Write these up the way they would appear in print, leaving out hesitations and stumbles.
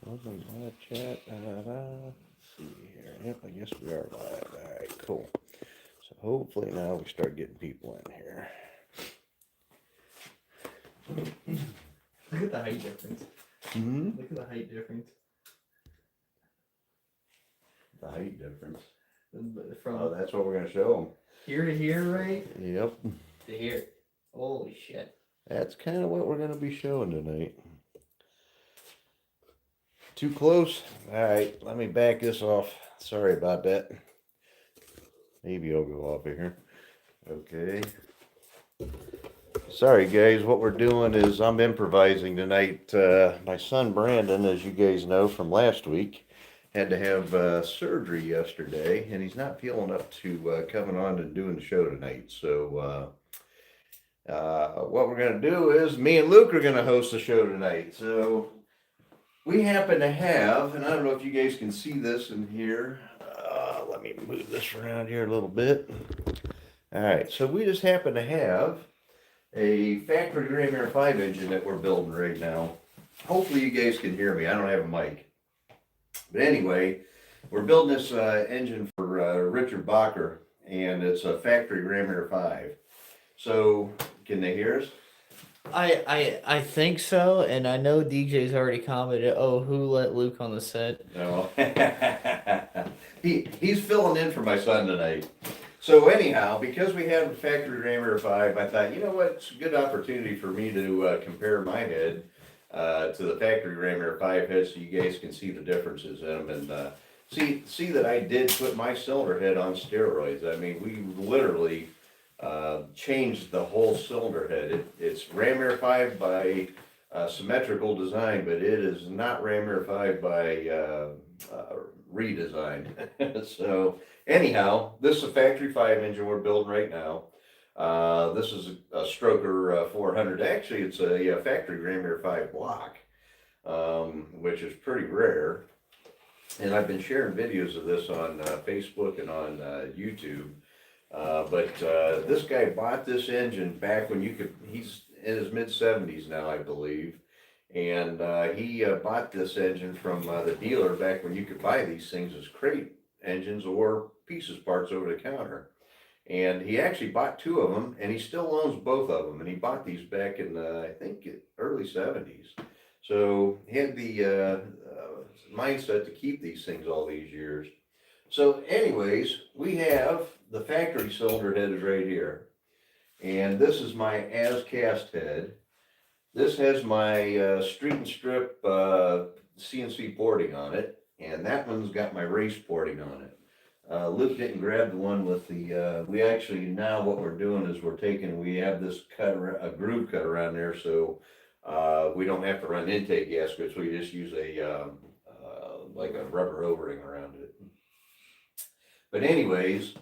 Open live chat. Let's see here. Yep, I guess we are live. All right, cool. So hopefully now we start getting people in here. Look at the height difference. Look at the height difference. The height difference. From that's what we're gonna show them. Here to here, right? Yep. To here. Holy shit. That's kind of what we're gonna be showing tonight. Too close? Alright, let me back this off. Sorry about that. Maybe I'll go off here. Okay. Sorry guys, what we're doing is I'm improvising tonight. My son Brandon, as you guys know from last week, had to have surgery yesterday, and he's not feeling up to coming on and doing the show tonight. So what we're going to do is me and Luke are going to host the show tonight. So we happen to have, and I don't know if you guys can see this in here. Let me move this around here a little bit. All right, so we just happen to have a factory Ram Air 5 engine that we're building right now. Hopefully you guys can hear me. I don't have a mic. But anyway, we're building this engine for Richard Bacher, and it's a factory Ram Air 5. So, can they hear us? I think so, and I know DJ's already commented, oh, who let Luke on the set? No. He's filling in for my son tonight. So anyhow, because we have a factory Ram Air 5, I thought, you know what, it's a good opportunity for me to compare my head to the factory Ram Air 5 head so you guys can see the differences in them and see that I did put my cylinder head on steroids. I mean, we literally changed the whole cylinder head. It's Ram Air 5 by symmetrical design, but it is not Ram Air 5 by redesign. So anyhow, this is a factory 5 engine we're building right now. This is a Stroker 400. Actually, it's a factory Ram Air 5 block, which is pretty rare. And I've been sharing videos of this on Facebook and on YouTube. But this guy bought this engine back when you could, he's in his mid-70s now, I believe. And he bought this engine from the dealer back when you could buy these things as crate engines or pieces parts over the counter. And he actually bought 2 of them, and he still owns both of them. And he bought these back in, I think, early 70s. So he had the mindset to keep these things all these years. So anyways, we have the factory cylinder head is right here. And this is my as-cast head. This has my street and strip CNC porting on it. And that one's got my race porting on it. Luke didn't grab the one with the, we actually, now what we're doing is we have this a groove cut around there, so we don't have to run intake gaskets. We just use like a rubber O-ring around it. But anyways,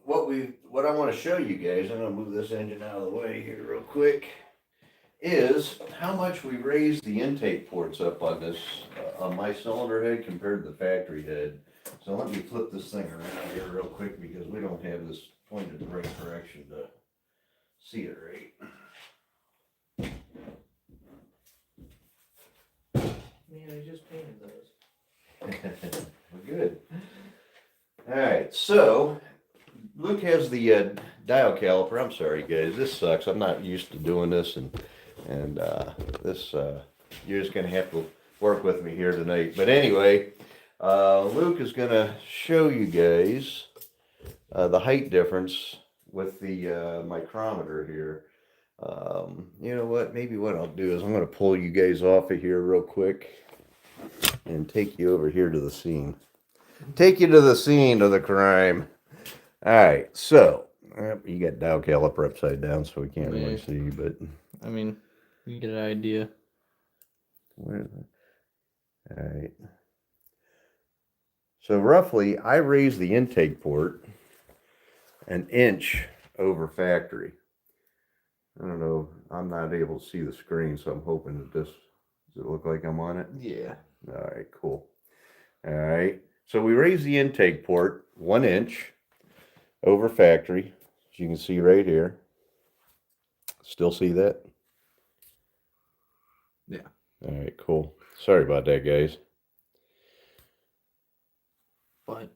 what I want to show you guys, I'm going to move this engine out of the way here real quick, is how much we raised the intake ports up on this, on my cylinder head compared to the factory head. So let me flip this thing around here real quick because we don't have this pointed the right direction to see it right. Man, I just painted those. We're good. Alright, so Luke has the dial caliper. I'm sorry guys, this sucks. I'm not used to doing this and this you're just gonna have to work with me here tonight. But anyway, Luke is going to show you guys the height difference with the micrometer here. You know what? Maybe what I'll do is I'm going to pull you guys off of here real quick and take you over here to the scene. Take you to the scene of the crime. All right. So, you got dial caliper upside down, so we can't really see, but... I mean, you get an idea. Where is it? All right. So roughly, I raised the intake port an inch over factory. I don't know, I'm not able to see the screen, so I'm hoping that does it look like I'm on it? Yeah. All right, cool. All right, so we raised the intake port 1 inch over factory, as you can see right here. Still see that? Yeah. All right, cool. Sorry about that, guys. But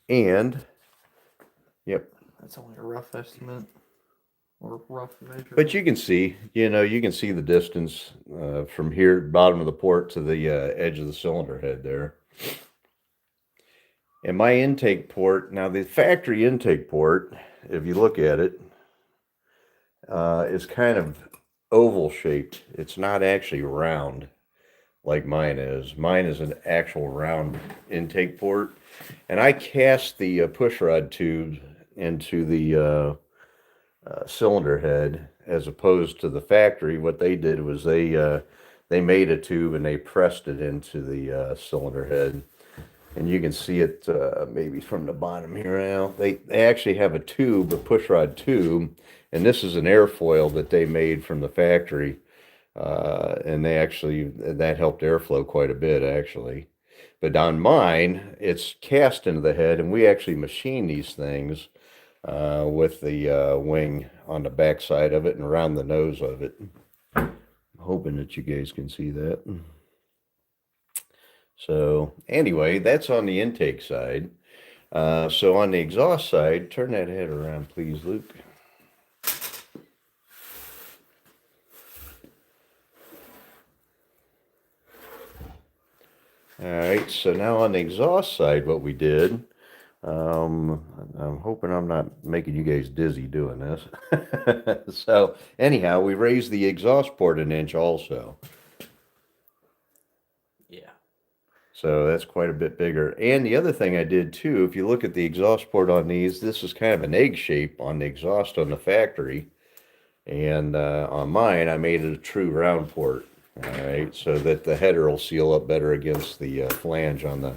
And, yep. that's only a rough estimate or rough measure. But you can see, you can see the distance from here, bottom of the port to the edge of the cylinder head there. And my intake port, now the factory intake port, if you look at it, is kind of oval shaped. It's not actually round like mine is. Mine is an actual round intake port. And I cast the push rod tube into the cylinder head as opposed to the factory. What they did was they made a tube and they pressed it into the cylinder head. And you can see it maybe from the bottom here now. They actually have a tube, a push rod tube, and this is an airfoil that they made from the factory. And that helped airflow quite a bit, actually. But on mine, it's cast into the head, and we actually machine these things with the wing on the back side of it and around the nose of it. I'm hoping that you guys can see that. So anyway, that's on the intake side. So on the exhaust side, turn that head around, please, Luke. All right, so now on the exhaust side, what we did, I'm hoping I'm not making you guys dizzy doing this. So anyhow, we raised the exhaust port an inch also. Yeah. So that's quite a bit bigger. And the other thing I did too, if you look at the exhaust port on these, this is kind of an egg shape on the exhaust on the factory. And on mine, I made it a true round port. All right, so that the header will seal up better against the flange on the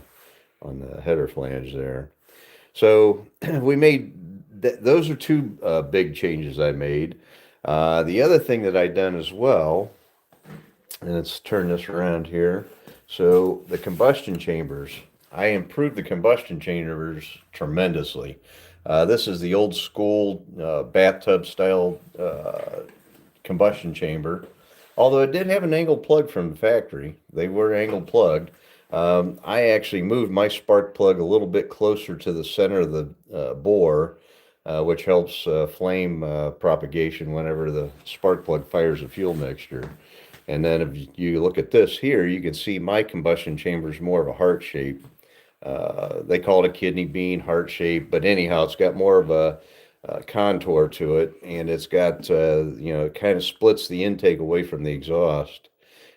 header flange there. So we made those are two big changes I made. The other thing that I done as well, and let's turn this around here. So the combustion chambers, I improved the combustion chambers tremendously. This is the old school bathtub style combustion chamber. Although it did have an angled plug from the factory. They were angled plugged. I actually moved my spark plug a little bit closer to the center of the bore, which helps flame propagation whenever the spark plug fires a fuel mixture. And then if you look at this here, you can see my combustion chamber is more of a heart shape. They call it a kidney bean, heart shape, but anyhow, it's got more of a contour to it, and it's got, it kind of splits the intake away from the exhaust.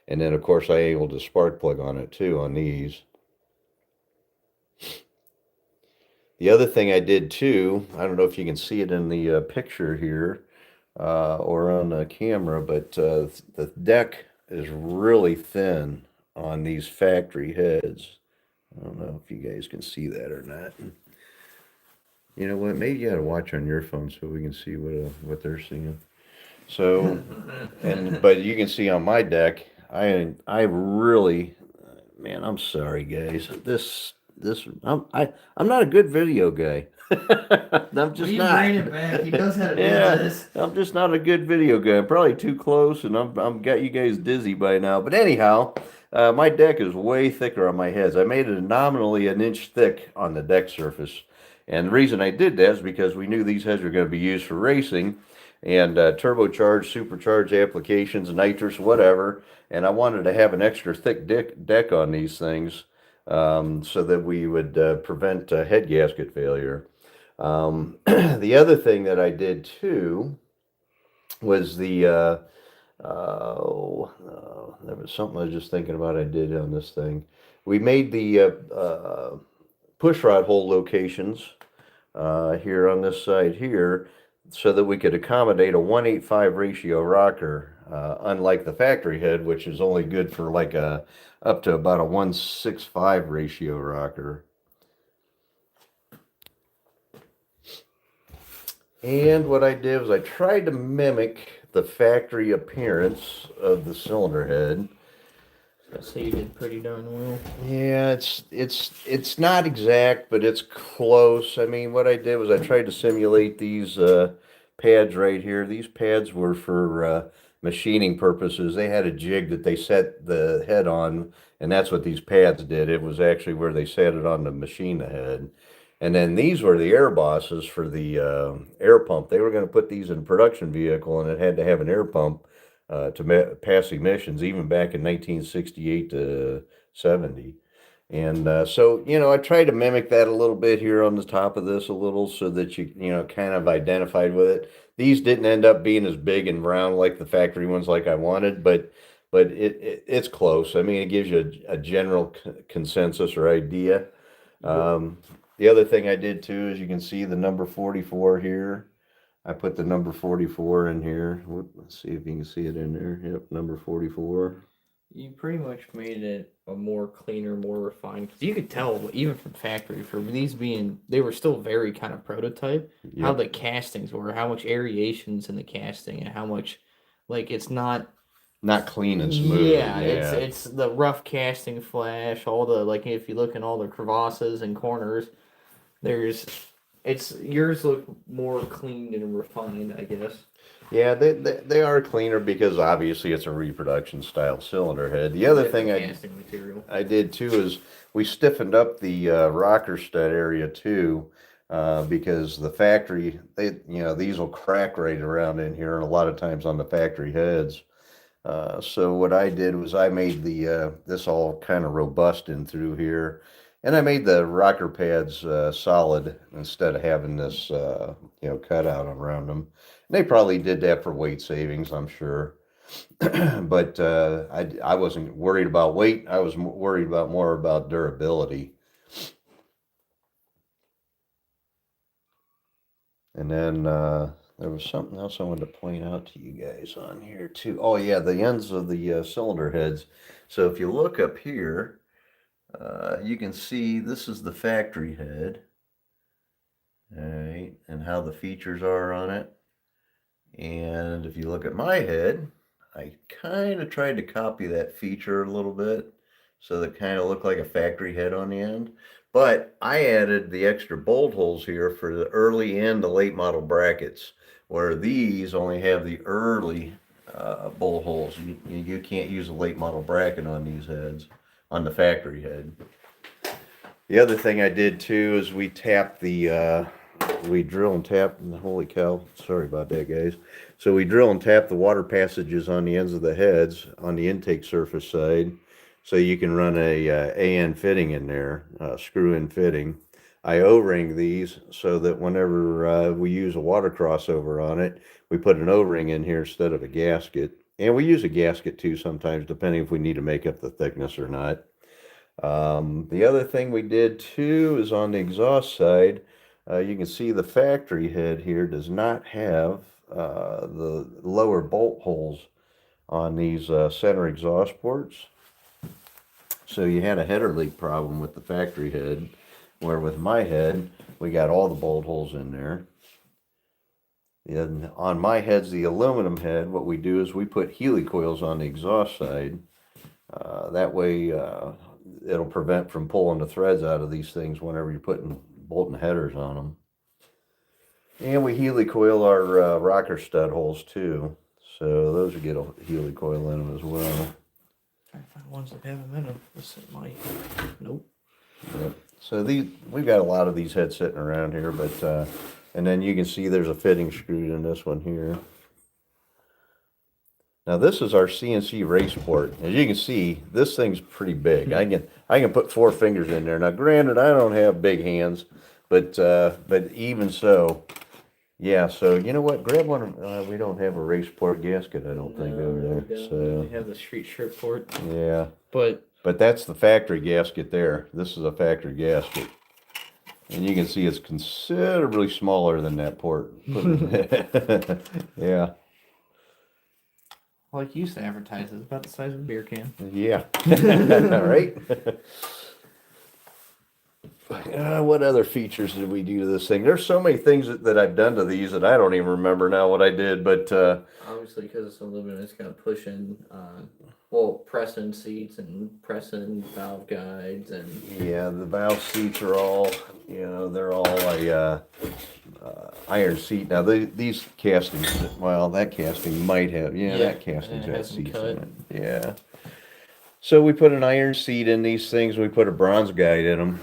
And then, of course, I angled a spark plug on it too on these. The other thing I did too, I don't know if you can see it in the picture here or on the camera, but the deck is really thin on these factory heads. I don't know if you guys can see that or not. You know what? Maybe you got to watch on your phone so we can see what they're seeing. So, but you can see on my deck, I really, man, I'm sorry, guys. I'm not a good video guy. I'm just not. Bring it back. He knows how to do Yeah, this. I'm just not a good video guy. I'm probably too close, and I'm got you guys dizzy by now. But anyhow, my deck is way thicker on my heads. I made it nominally an inch thick on the deck surface. And the reason I did that is because we knew these heads were going to be used for racing and turbocharged, supercharged applications, nitrous, whatever. And I wanted to have an extra thick deck on these things so that we would prevent head gasket failure. The other thing that I did too was there was something I was just thinking about I did on this thing. We made the push rod hole locations here on this side here so that we could accommodate a 1:8:5 ratio rocker, unlike the factory head, which is only good for like up to about a 1:6:5 ratio rocker. And what I did was I tried to mimic the factory appearance of the cylinder head. I say you did pretty darn well. Yeah, it's not exact, but it's close. I mean, what I did was I tried to simulate these pads right here. These pads were for machining purposes, they had a jig that they set the head on, and that's what these pads did. It was actually where they set it on to machine the head. And then these were the air bosses for the air pump. They were going to put these in a production vehicle, and it had to have an air pump to pass emissions, even back in 1968 to 70. And so, I tried to mimic that a little bit here on the top of this a little so that you kind of identified with it. These didn't end up being as big and round like the factory ones like I wanted, but it's close. I mean, it gives you a general consensus or idea. The other thing I did too is you can see the number 44 here. I put the number 44 in here. Let's see if you can see it in there. Yep, number 44. You pretty much made it a more cleaner, more refined. 'Cause you could tell even from factory for these being they were still very kind of prototype. How Yep. the castings were, how much aerations in the casting, and how much like it's not. Not clean and smooth. Yeah, it's the rough casting flash. All the like if you look in all the crevasses and corners, it's yours look more clean and refined, I guess. Yeah, they are cleaner because obviously it's a reproduction style cylinder head. The other thing casting material. I did too is we stiffened up the rocker stud area too, because the factory these will crack right around in here, and a lot of times on the factory heads. So what I did was I made the this all kind of robust in through here, and I made the rocker pads solid instead of having this cutout around them. And they probably did that for weight savings, I'm sure. But I wasn't worried about weight. I was worried more about durability. And then there was something else I wanted to point out to you guys on here too. Oh yeah, the ends of the cylinder heads. So if you look up here, you can see this is the factory head. All right, and how the features are on it. And if you look at my head, I kind of tried to copy that feature a little bit so that kind of looked like a factory head on the end. But I added the extra bolt holes here for the early and the late model brackets, where these only have the early bolt holes. You can't use a late model bracket on these heads, on the factory head. The other thing I did too is we tapped the we drill and tap, and holy cow, sorry about that guys. So we drill and tap the water passages on the ends of the heads on the intake surface side, so you can run a AN fitting in there, screw in fitting. I O-ring these so that whenever we use a water crossover on it, we put an O-ring in here instead of a gasket. And we use a gasket too sometimes, depending if we need to make up the thickness or not. The other thing we did too is on the exhaust side. You can see the factory head here does not have the lower bolt holes on these center exhaust ports. So you had a header leak problem with the factory head, where with my head, we got all the bolt holes in there. And on my head's the aluminum head, what we do is we put helicoils on the exhaust side. That way it'll prevent from pulling the threads out of these things whenever you're putting bolting headers on them. And we helicoil our rocker stud holes too, so those will get a helicoil in them as well. Trying to find ones that have them in them. This is my nope. Yep. So we've got a lot of these heads sitting around here, but and then you can see there's a fitting screwed in this one here. Now this is our CNC race port. As you can see, this thing's pretty big. I can put 4 fingers in there. Now granted, I don't have big hands, but even so, yeah. So you know what? Grab one. We don't have a race port gasket, I don't think, over there. So we have the street strip port. yeah. But that's the factory gasket there. This is a factory gasket. And you can see it's considerably smaller than that port. Yeah. like you used to advertise, it's about the size of a beer can. Yeah. Right? What other features did we do to this thing? There's so many things that I've done to these that I don't even remember now what I did, but obviously because it's aluminum, it's got pushing, pressing seats and pressing valve guides and yeah, the valve seats are all, they're all iron seat. Now these castings, well, that casting might have, yeah, that casting's it got hasn't seats cut. in it. Yeah. So we put an iron seat in these things. We put a bronze guide in them.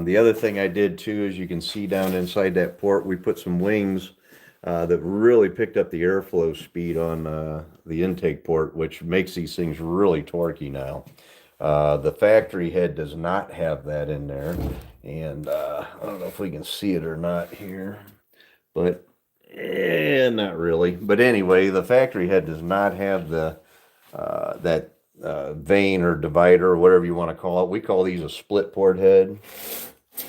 The other thing I did too, as you can see down inside that port, we put some wings that really picked up the airflow speed on the intake port, which makes these things really torquey now. The factory head does not have that in there, and I don't know if we can see it or not here, but not really. But anyway, the factory head does not have the that vane or divider or whatever you want to call it. We call these a split port head.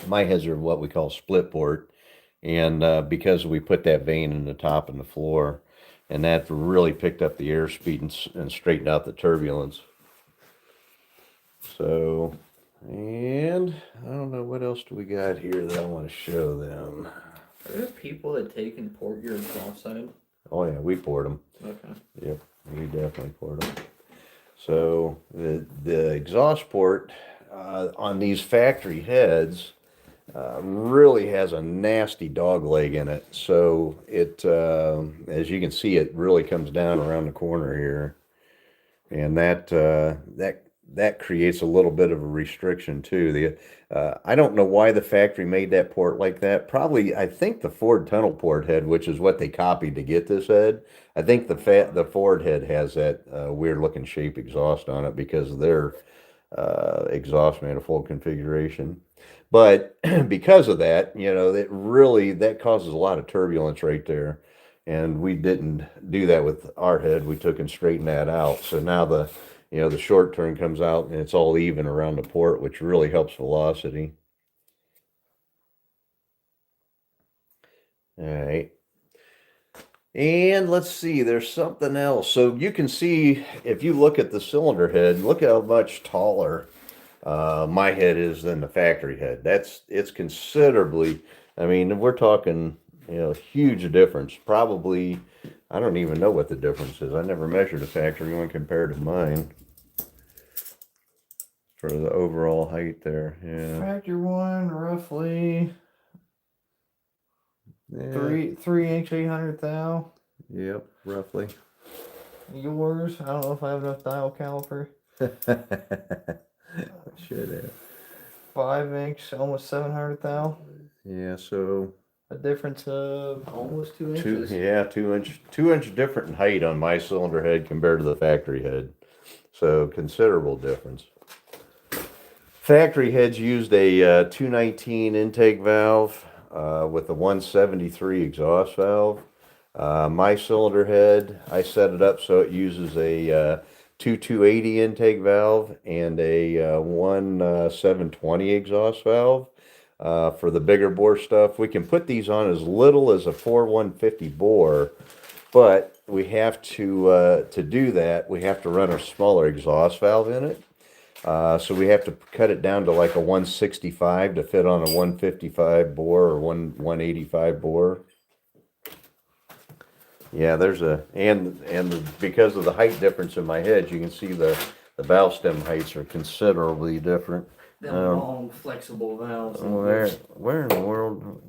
My heads are what we call split port, and because we put that vane in the top and the floor, and that really picked up the airspeed and straightened out the turbulence. So, and I don't know what else do we got here that I want to show them. Are there people that take and port your exhaust side? Oh yeah, we poured them. Okay. Yep, we definitely poured them. So the exhaust port on these factory heads really has a nasty dog leg in it. So it, as you can see, it really comes down around the corner here, and that creates a little bit of a restriction too. I don't know why the factory made that port like that. Probably, I think the Ford tunnel port head, which is what they copied to get this head. I think the Ford head has that weird looking shape exhaust on it because their exhaust manifold configuration. But because of that, that causes a lot of turbulence right there. And we didn't do that with our head. We took and straightened that out. So now the short turn comes out and it's all even around the port, which really helps velocity. All right. And let's see, there's something else. So you can see, if you look at the cylinder head, look how much taller my head is than the factory head. It's considerably, I mean, we're talking, huge difference. Probably, I don't even know what the difference is. I never measured a factory one compared to mine for the overall height there. Yeah. Factory one, roughly Yeah. 3-inch 800 thou. Yep, roughly. Yours, I don't know if I have enough dial caliper. Should have. 5-inch, almost 700 thou. Yeah, so A difference of almost 2 inches. 2 inch different in height on my cylinder head compared to the factory head. So considerable difference. Factory heads used a 219 intake valve with a 173 exhaust valve. My cylinder head, I set it up so it uses a 280 intake valve and a 720 exhaust valve. For the bigger bore stuff, we can put these on as little as a 4150 bore, but we have to do that, we have to run a smaller exhaust valve in it. So we have to cut it down to like a 165 to fit on a 155 bore or 185 bore. Yeah, there's because of the height difference in my head, you can see the valve stem heights are considerably different. Them long, flexible valves. Where in the world?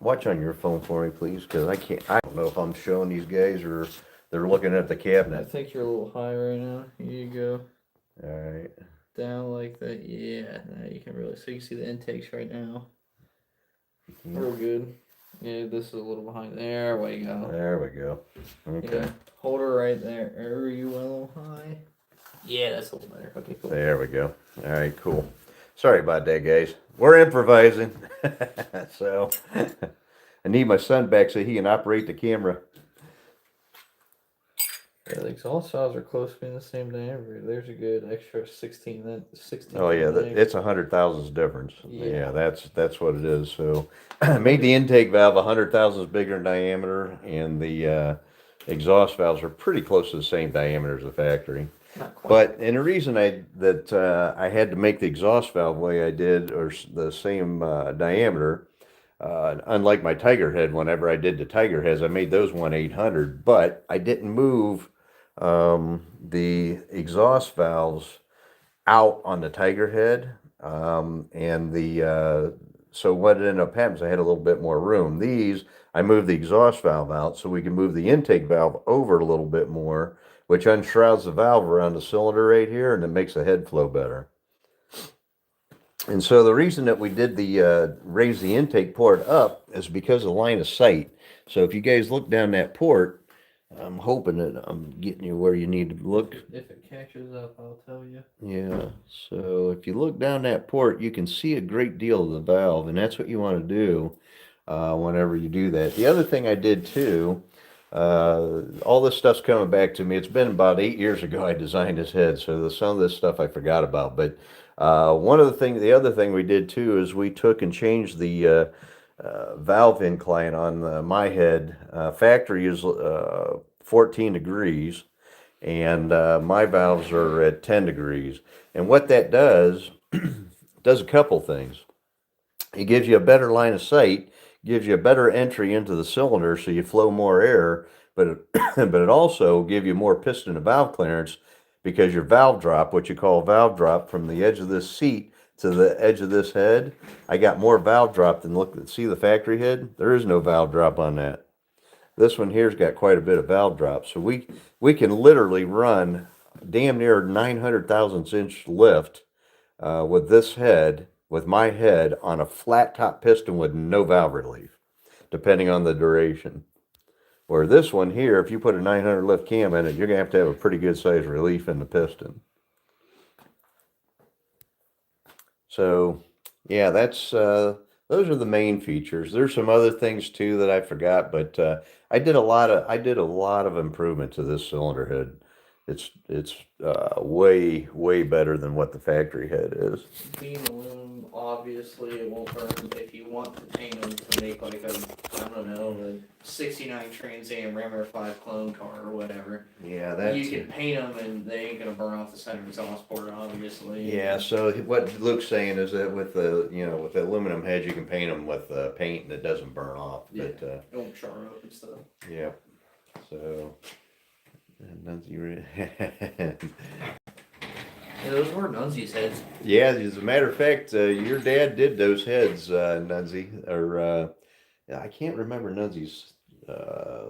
Watch on your phone for me, please, because I don't know if I'm showing these guys or they're looking at the I cabinet. think you're a little high right now. Here you go. All right. Down like that. Yeah, now you can really, so you can see the intakes right now. Real good. Yeah, this is a little behind. There we go. There we go. Okay. Yeah, hold her right there. Are you a little high? Yeah, that's a little better. Okay, cool. There we go. All right, cool. Sorry about that, guys. We're improvising. So I need my son back so he can operate the camera. Yeah, the exhaust valves are close to being the same diameter. There's a good extra 16. Oh yeah, it's 100 thousandths difference. Yeah. Yeah, that's what it is. So I made the intake valve 100 thousandths bigger in diameter, and the exhaust valves are pretty close to the same diameter as the factory. Not quite. But and the reason I had to make the exhaust valve the way I did, or the same diameter, unlike my Tiger head, whenever I did the Tiger heads, I made those 1/800, but I didn't move the exhaust valves out on the Tiger head, and so what ended up happening is I had a little bit more room. These, I moved the exhaust valve out so we can move the intake valve over a little bit more, which unshrouds the valve around the cylinder right here, and it makes the head flow better. And so the reason that we did the raise the intake port up is because of line of sight. So if you guys look down that port, I'm hoping that I'm getting you where you need to look. If it catches up, I'll tell you. Yeah, so if you look down that port, you can see a great deal of the valve, and that's what you want to do whenever you do that. The other thing I did too, all this stuff's coming back to me. It's been about 8 years ago I designed this head, so some of this stuff I forgot about. But the other thing we did too is we took and changed the valve incline on my head. Factory is 14 degrees. And my valves are at 10 degrees. And what that does, does a couple things. It gives you a better line of sight, gives you a better entry into the cylinder so you flow more air, but it also gives you more piston to valve clearance because your valve drop, what you call valve drop from the edge of this seat to the edge of this head, I got more valve drop than see the factory head? There is no valve drop on that. This one here's got quite a bit of valve drop. So we can literally run damn near 900 thousandths inch lift with this head, with my head on a flat top piston with no valve relief, depending on the duration. Where this one here, if you put a 900 lift cam in it, you're going to have a pretty good size relief in the piston. So yeah, that's those are the main features. There's some other things too that I forgot, but I did a lot of improvement to this cylinder head. It's way better than what the factory head is. Being aluminum, obviously it won't burn. If you want to paint them to make like a, I don't know, a 69 Trans Am Ram 5 clone car or whatever, Yeah, that's you can paint them and they ain't gonna burn off the center exhaust port, obviously. yeah. So what Luke's saying is that with the with the aluminum heads, you can paint them with paint and it doesn't burn off. Yeah. But It won't char up and stuff. yeah. So. And Yeah, those were Nunzi's heads. yeah, as a matter of fact, your dad did those heads, Nunzi, or I can't remember Nunzi's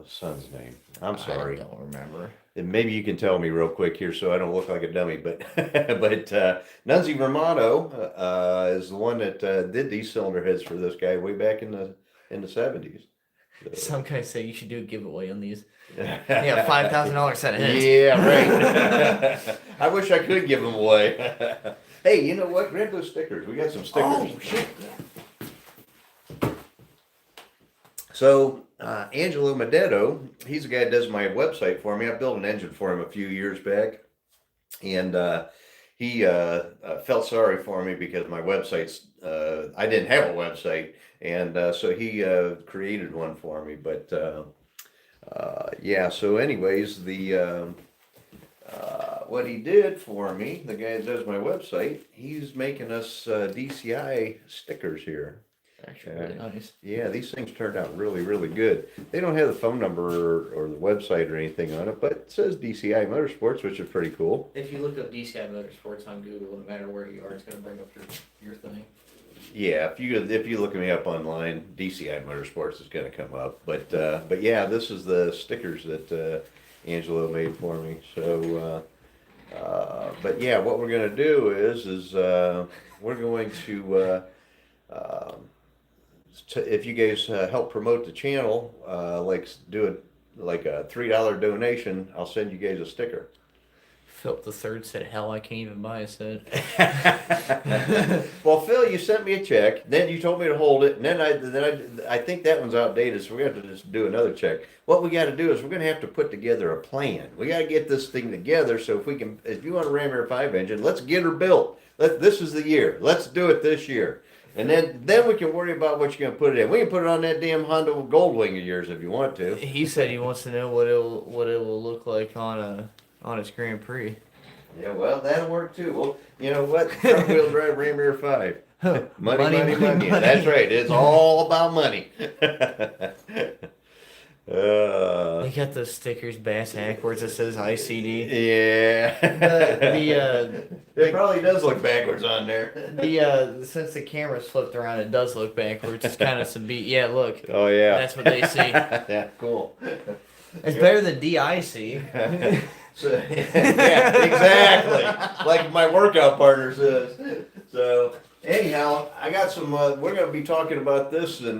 son's name. I'm sorry. I don't remember. And maybe you can tell me real quick here so I don't look like a dummy. But Nunzi Romano is the one that did these cylinder heads for this guy way back in the 70s. So. Some guys say you should do a giveaway on these. Yeah, $5,000 set of heads. Yeah, right. I wish I could give them away. Hey, you know what? Grab those stickers. We got some stickers. Oh, shit. So, Angelo Madetto, he's the guy that does my website for me. I built an engine for him a few years back. And he felt sorry for me because my website's, I didn't have a website. And so he created one for me. But yeah, so anyways, what he did for me, the guy that does my website, he's making us DCI stickers here. Actually, really nice. Yeah, these things turned out really good. They don't have the phone number or the website or anything on it, but it says DCI Motorsports, which is pretty cool. If you look up DCI Motorsports on Google, no matter where you are, it's going to bring up your thing. Yeah, if you look me up online, DCI Motorsports is going to come up. But yeah, this is the stickers that Angelo made for me. So, but yeah, what we're going to do is we're going to if you guys help promote the channel, like do it like a $3 donation, I'll send you guys a sticker. Philip the Third said, "Hell, I can't even buy a set." Well, Phil, you sent me a check. Then you told me to hold it, and then I think that one's outdated, so we have to just do another check. What we got to do is we're going to have to put together a plan. We got to get this thing together. So if you want a Ram Air 5 engine, let's get her built. This is the year. Let's do it this year. And then we can worry about what you're going to put it in. We can put it on that damn Honda Goldwing of yours if you want to. He said he wants to know what it will look like on its Grand Prix. Yeah, well, that'll work too. Well, you know what? Front wheel drive Ram Air 5. Money. That's right. It's all about money. They got those stickers bass backwards that says ICD. Yeah. It probably does look backwards on there. The since the camera's flipped around, it does look backwards. It's kind of some beat. Yeah, look. Oh yeah. That's what they see. Yeah, cool. It's better than DIC. So, yeah, exactly. Like my workout partner says. So anyhow, I got some. We're going to be talking about this in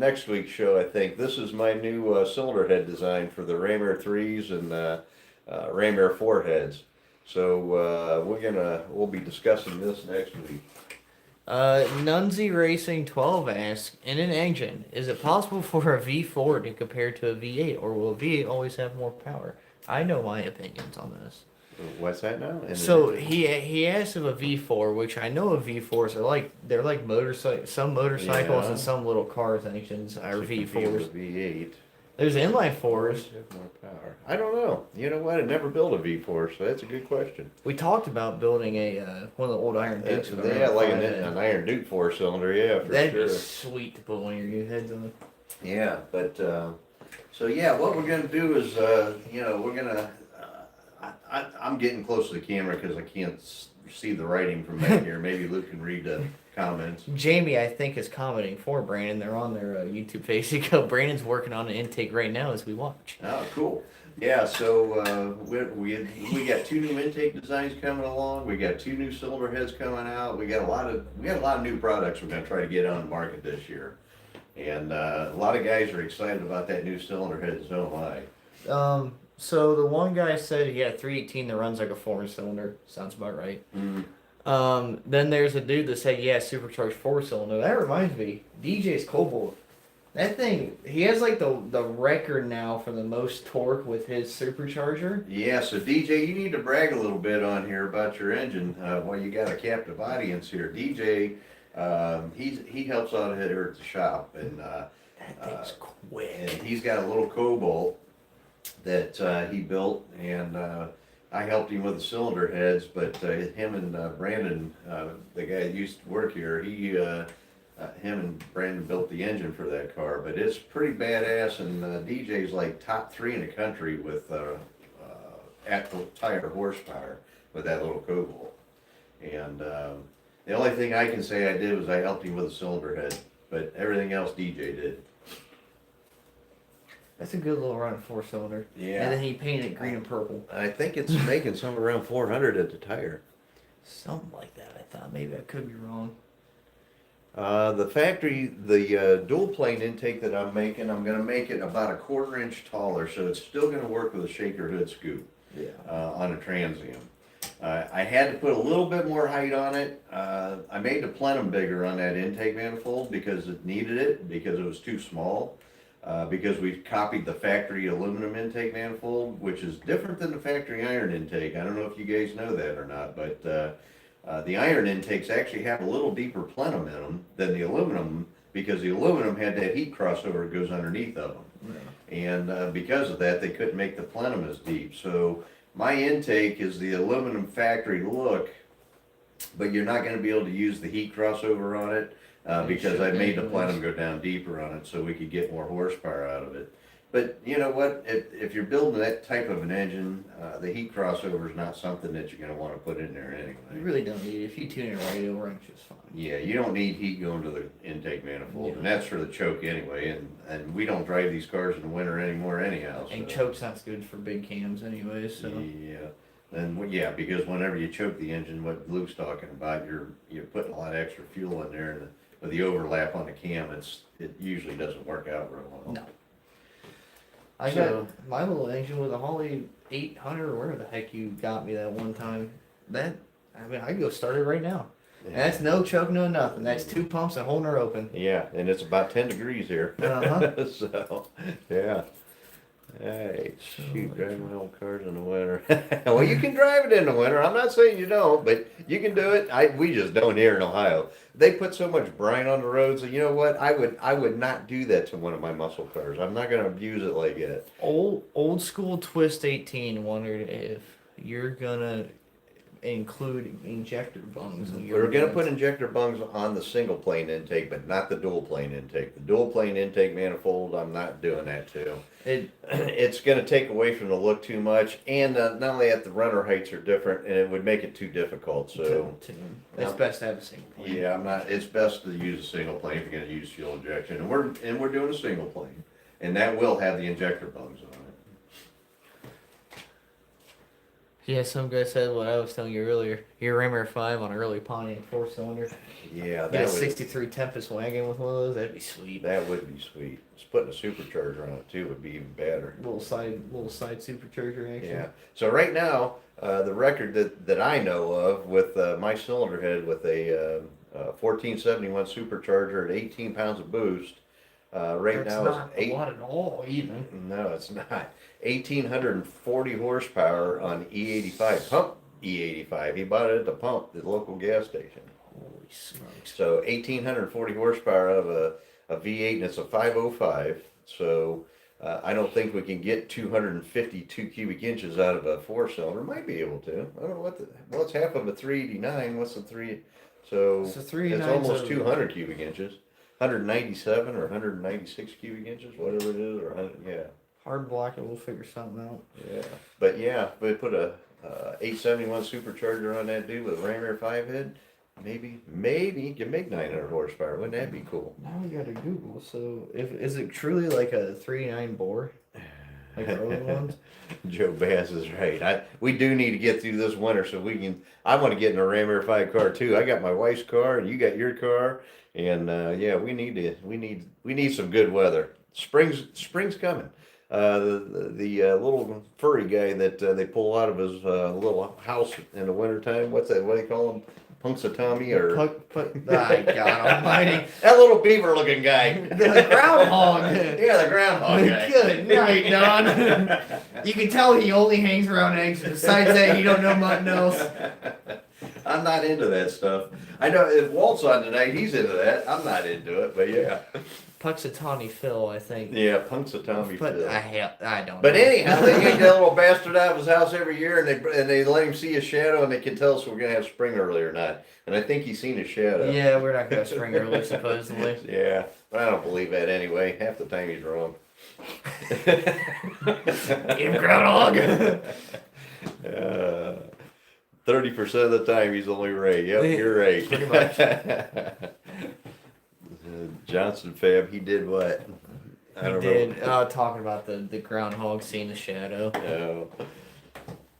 next week's show. I think this is my new cylinder head design for the Ram Air 3s and Ram Air 4 heads. So we'll be discussing this next week. Nunzi Racing 12 asks, in an engine, is it possible for a V4 to compare to a V8, or will a V8 always have more power? I know my opinions on this. What's that now? So he asked if a V4, which I know of V4s are like motorcycle, some motorcycles Yeah. and some little cars engines are V4s. V8. There's inline fours. Have more power. I don't know. You know what? I never built a V4, so that's a good question. We talked about building a one of the old Iron Dukes. Yeah, like an Iron Duke 4-cylinder. Yeah, for That'd sure. be sweet to put one of your new heads on. Yeah, but so yeah, what we're gonna do is, we're gonna. I'm getting close to the camera because I can't see the writing from back here. Maybe Luke can read the comments. Jamie, I think, is commenting for Brandon. They're on their YouTube page. Brandon's working on an intake right now as we watch. Oh, cool. Yeah, so we got 2 new intake designs coming along. We got 2 new cylinder heads coming out. We got a lot of new products we're gonna try to get on the market this year, and a lot of guys are excited about that new cylinder head. So am I. So the one guy said he had a 318 that runs like a 4-cylinder. Sounds about right. Then there's a dude that said, yeah, supercharged 4-cylinder. That reminds me, DJ's Cobalt. That thing, he has like the record now for the most torque with his supercharger. Yeah, so DJ, you need to brag a little bit on here about your engine. While you got a captive audience here, DJ, he helps out here at the shop, and That thing's quick. and he's got a little Cobalt that he built, and I helped him with the cylinder heads, but him and Brandon, the guy that used to work here, him and Brandon built the engine for that car. But it's pretty badass, and DJ's like top 3 in the country with actual tire horsepower with that little Cobalt. And the only thing I can say I did was I helped him with the cylinder head, but everything else DJ did. That's a good little run 4-cylinder. Yeah. And then he painted it green and purple. I think it's making somewhere around 400 at the tire. Something like that, I thought. Maybe I could be wrong. The factory, the dual plane intake that I'm going to make it about a 1/4 inch taller, so it's still going to work with a shaker hood scoop on a Transium. I had to put a little bit more height on it. I made the plenum bigger on that intake manifold because it needed it, because it was too small. Because we copied the factory aluminum intake manifold, which is different than the factory iron intake. I don't know if you guys know that or not, but the iron intakes actually have a little deeper plenum in them than the aluminum, because the aluminum had that heat crossover that goes underneath of them. And because of that, they couldn't make the plenum as deep. So my intake is the aluminum factory look, but you're not going to be able to use the heat crossover on it. Because I made the plenum go down deeper on it so we could get more horsepower out of it. But you know what, if you're building that type of an engine, the heat crossover is not something that you're going to want to put in there You anyway. really don't need it. If you tune it right, it'll run just fine. Yeah, you don't need heat going to the intake manifold, Yeah. and that's for the choke anyway, and we don't drive these cars in the winter anymore anyhow. And So. choke's not good for big cams anyway, so. Yeah, and yeah, because whenever you choke the engine, what Luke's talking about, you're putting a lot of extra fuel in there, and with the overlap on the cam, it usually doesn't work out real well. No. I So- got my little engine with a Holly 800 or whatever the heck you got me that one time. I could go start it right now. And that's no choke, no nothing. That's 2 pumps and holding her open. Yeah, and it's about 10 degrees here. Uh-huh. So, yeah. Hey, shoot, So, driving my old cars in the winter. Well, you can drive it in the winter. I'm not saying you don't, but you can do it. We just don't here in Ohio. They put so much brine on the roads, and you know what? I would not do that to one of my muscle cars. I'm not going to abuse it like that. Old school Twist 18 wondered if you're gonna include injector bungs. In We're gonna units. put injector bungs on the single plane intake, but not the dual plane intake. The dual plane intake manifold, I'm not doing that too. It, It's gonna take away from the look too much, and not only that, the runner heights are different, and it would make it too difficult. So it's best to have a single plane. yeah, I'm not. It's best to use a single plane if you're gonna use fuel injection, and we're doing a single plane, and that will have the injector bungs on it. Yeah, some guy said what I was telling you earlier. Your Rimmer 5 on a early Pontiac 4-cylinder. Yeah, Get a 63 Tempest wagon with one of those. That'd be sweet. that would be sweet. Just putting a supercharger on it too would be even better. Little side supercharger action. Yeah. So right now, the record that I know of with my cylinder head with a 1471 supercharger at 18 pounds of boost, right That's now not is a lot at all, even. No, it's not. 1,840 horsepower on E85 pump. E85. He bought it at the pump, the local gas station. Holy smokes. So 1,840 horsepower out of a V8, and it's a 505. So I don't think we can get 252 cubic inches out of a 4-cylinder. Might be able to. I don't know what well, it's half of a 389. What's the three? So So it's almost 200 cubic inches. 197 or 196 cubic inches, whatever it is, or 100, yeah. Hard block it, we'll figure something out. Yeah, but yeah, if we put a 871 supercharger on that dude with a Ram Air 5 head, maybe you can make 900 horsepower. Wouldn't that be cool? Now we gotta Google. So, is it truly like a 3.9 bore, like the other ones? Joe Bass is right. We do need to get through this winter so we can. I want to get in a Ram Air 5 car too. I got my wife's car, and you got your car, and yeah, we need some good weather. Spring's coming. The little furry guy that they pull out of his little house in the wintertime. What's that? What do they call him? Punxsutawney or My God Almighty! that little beaver looking guy. The groundhog. Yeah, the groundhog guy. Good night, Don. You can tell he only hangs around eggs. Besides that, you don't know nothing else. I'm not into that stuff. I know if Walt's on tonight, he's into that. I'm not into it, but yeah. Punxsutawney Phil, I think. Yeah, Punxsutawney But Phil. I don't. But know. anyhow, they get that little bastard out of his house every year, and they let him see a shadow, and they can tell us if we're gonna have spring early or not. And I think he's seen a shadow. Yeah, we're not gonna spring early, supposedly. Yeah, but I don't believe that anyway. Half the time he's wrong. Give groundhog. 30% of the time he's only right. Yep, you're right. Pretty much. Johnson Fab, he did what? I don't know. Talking about the groundhog seeing the shadow. No.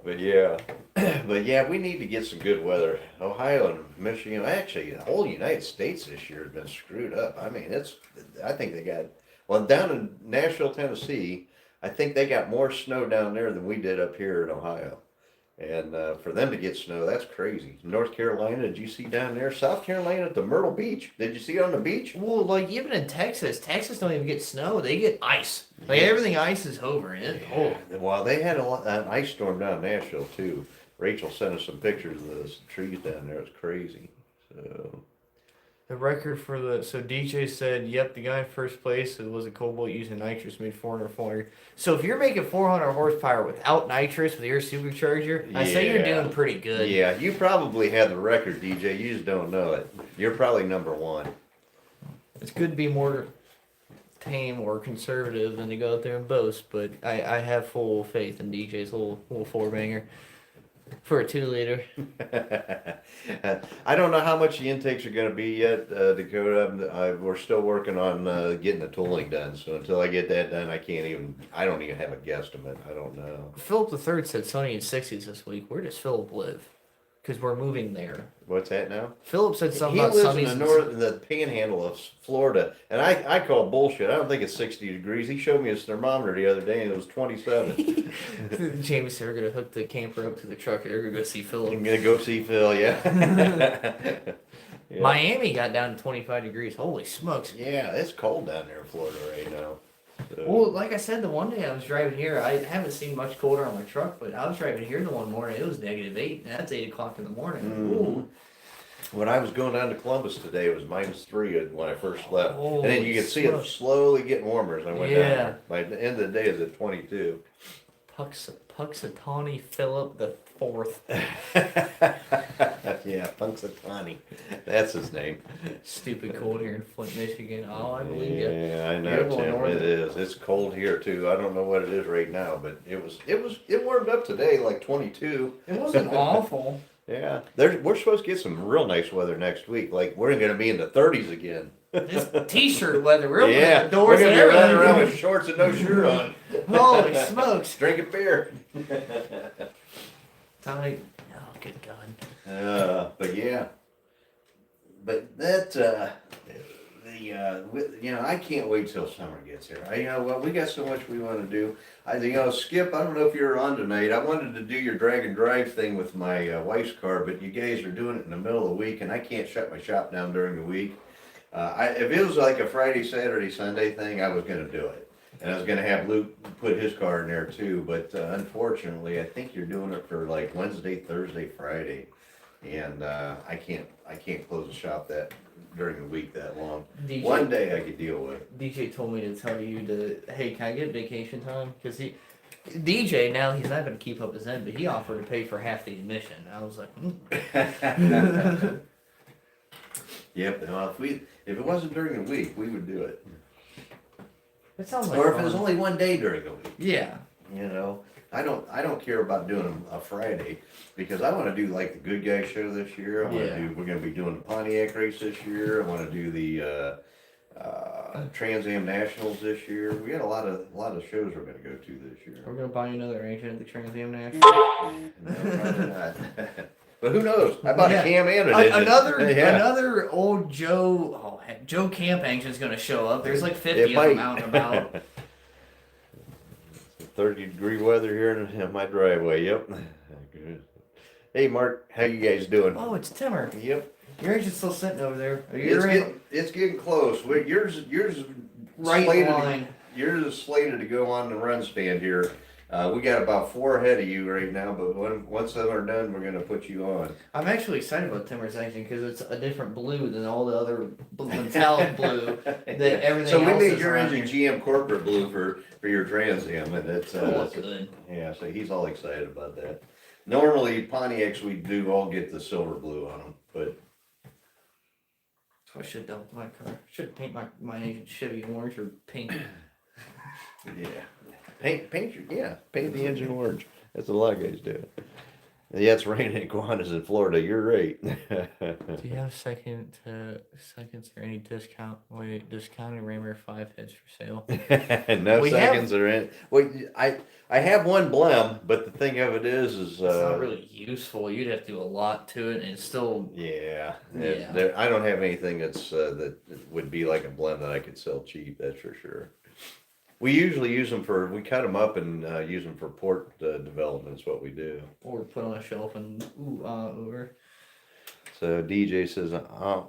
But yeah, we need to get some good weather. Ohio and Michigan, actually, the whole United States this year has been screwed up. I mean, I think they got, well, down in Nashville, Tennessee, I think they got more snow down there than we did up here in Ohio. And for them to get snow, that's crazy. North Carolina, did you see down there? South Carolina at the Myrtle Beach. Did you see it on the beach? Well, like even in Texas don't even get snow. They get ice. Like everything ice is over in it. Oh. Well, they had an ice storm down in Nashville too. Rachel sent us some pictures of those trees down there. It's crazy. So The record for DJ said, yep, the guy in first place was a Cobalt using nitrous, made 400. So if you're making 400 horsepower without nitrous with your supercharger, I say you're doing pretty good. Yeah, you probably have the record, DJ. You just don't know it. You're probably number one. It's good to be more tame or conservative than to go out there and boast, but I have full faith in DJ's little 4-banger. For a 2-liter. I don't know how much the intakes are going to be yet, Dakota. We're still working on getting the tooling done. So until I get that done, I don't even have a guesstimate. I don't know. Philip III said sunny and 60s this week. Where does Philip live? Because we're moving there. What's that now? Philip said something He about lives sunnies. in the panhandle of Florida, and I call bullshit. I don't think it's 60 degrees. He showed me his thermometer the other day, and it was 27. Jamie said we're gonna hook the camper up to the truck. They're gonna go see Philip. I'm gonna go see Phil. Yeah. Yeah. Miami got down to 25 degrees. Holy smokes! Yeah, it's cold down there in Florida right now. So. Well, like I said, the one day I was driving here, I haven't seen much colder on my truck, but I was driving here the one morning. It was -8, and that's 8 o'clock in the morning. Mm. When I was going down to Columbus today, it was -3 when I first left. Holy And then you could see it smokes. slowly getting warmer as I went down Yeah. there. By the end of the day, it was at 22. Puxatawny Philip the Fourth. Yeah, Punxsutawney. That's his name. Stupid cold here in Flint, Michigan. Oh, I believe you. Yeah, I know, You're going Tim. north. It is. It's cold here too. I don't know what it is right now, but it warmed up today, like 22. It wasn't awful. Yeah, we're supposed to get some real nice weather next week. Like we're going to be in the 30s again. This t-shirt weather, we're opening Yeah, the doors we're and gonna be running everything. around with shorts and no shirt on, Holy smokes. drinking beer. Tommy, oh, good God. But yeah, but that I can't wait till summer gets here. We got so much we want to do. Skip, I don't know if you're on tonight. I wanted to do your drag and drive thing with my wife's car, but you guys are doing it in the middle of the week, and I can't shut my shop down during the week. If it was like a Friday, Saturday, Sunday thing, I was going to do it. And I was going to have Luke put his car in there too. But unfortunately, I think you're doing it for like Wednesday, Thursday, Friday. And I can't close the shop during the week that long. One day I could deal with it. DJ told me to tell you hey, can I get vacation time? Because DJ, now he's not going to keep up his end, but he offered to pay for half the admission. I was like, Yep. Well, if it wasn't during the week, we would do it. It sounds like Or if fun. it was only one day during the week. Yeah. I don't care about doing a Friday because I want to do like the Good Guy show this year. We're going to be doing the Pontiac race this year. I want to do the Trans Am Nationals this year. We got a lot of shows we're going to go to this year. We're going to buy you another agent at the Trans Am National. No, probably not. But who knows? I bought a Cam and an engine. Another old Joe Camp engine's going to show up. There's like 50 of them out and about. 30-degree weather here in my driveway. Yep. Good. Hey, Mark, how you guys doing? Oh, it's Timmer. Yep. Your engine's still sitting over there. It's getting close. Yours Right in line. Yours is slated to go on the run stand here. We got about 4 ahead of you right now, but once them are done, we're going to put you on. I'm actually excited about Timmer's engine because it's a different blue than all the other metallic blue that everything So we else made is your around engine here. GM corporate blue for your Trans Am, and it's Good. yeah. So he's all excited about that. Normally Pontiacs we do all get the silver blue on them, but So I should have done with my car. Should paint my engine Chevy orange or pink. yeah. Paint the engine orange. That's what a lot of guys do. Yeah, it's raining iguanas in Florida. You're right. Do you have seconds or any discount? Wait, discounted Ram 5 heads for sale. No We seconds are in. Well, I have one blem, but the thing of it is It's not really useful. You'd have to do a lot to it, and it's still. yeah. Yeah. I don't have anything that would be like a blem that I could sell cheap. That's for sure. We usually use them we cut them up and use them for port development is what we do. Or put on a shelf and over. So DJ says,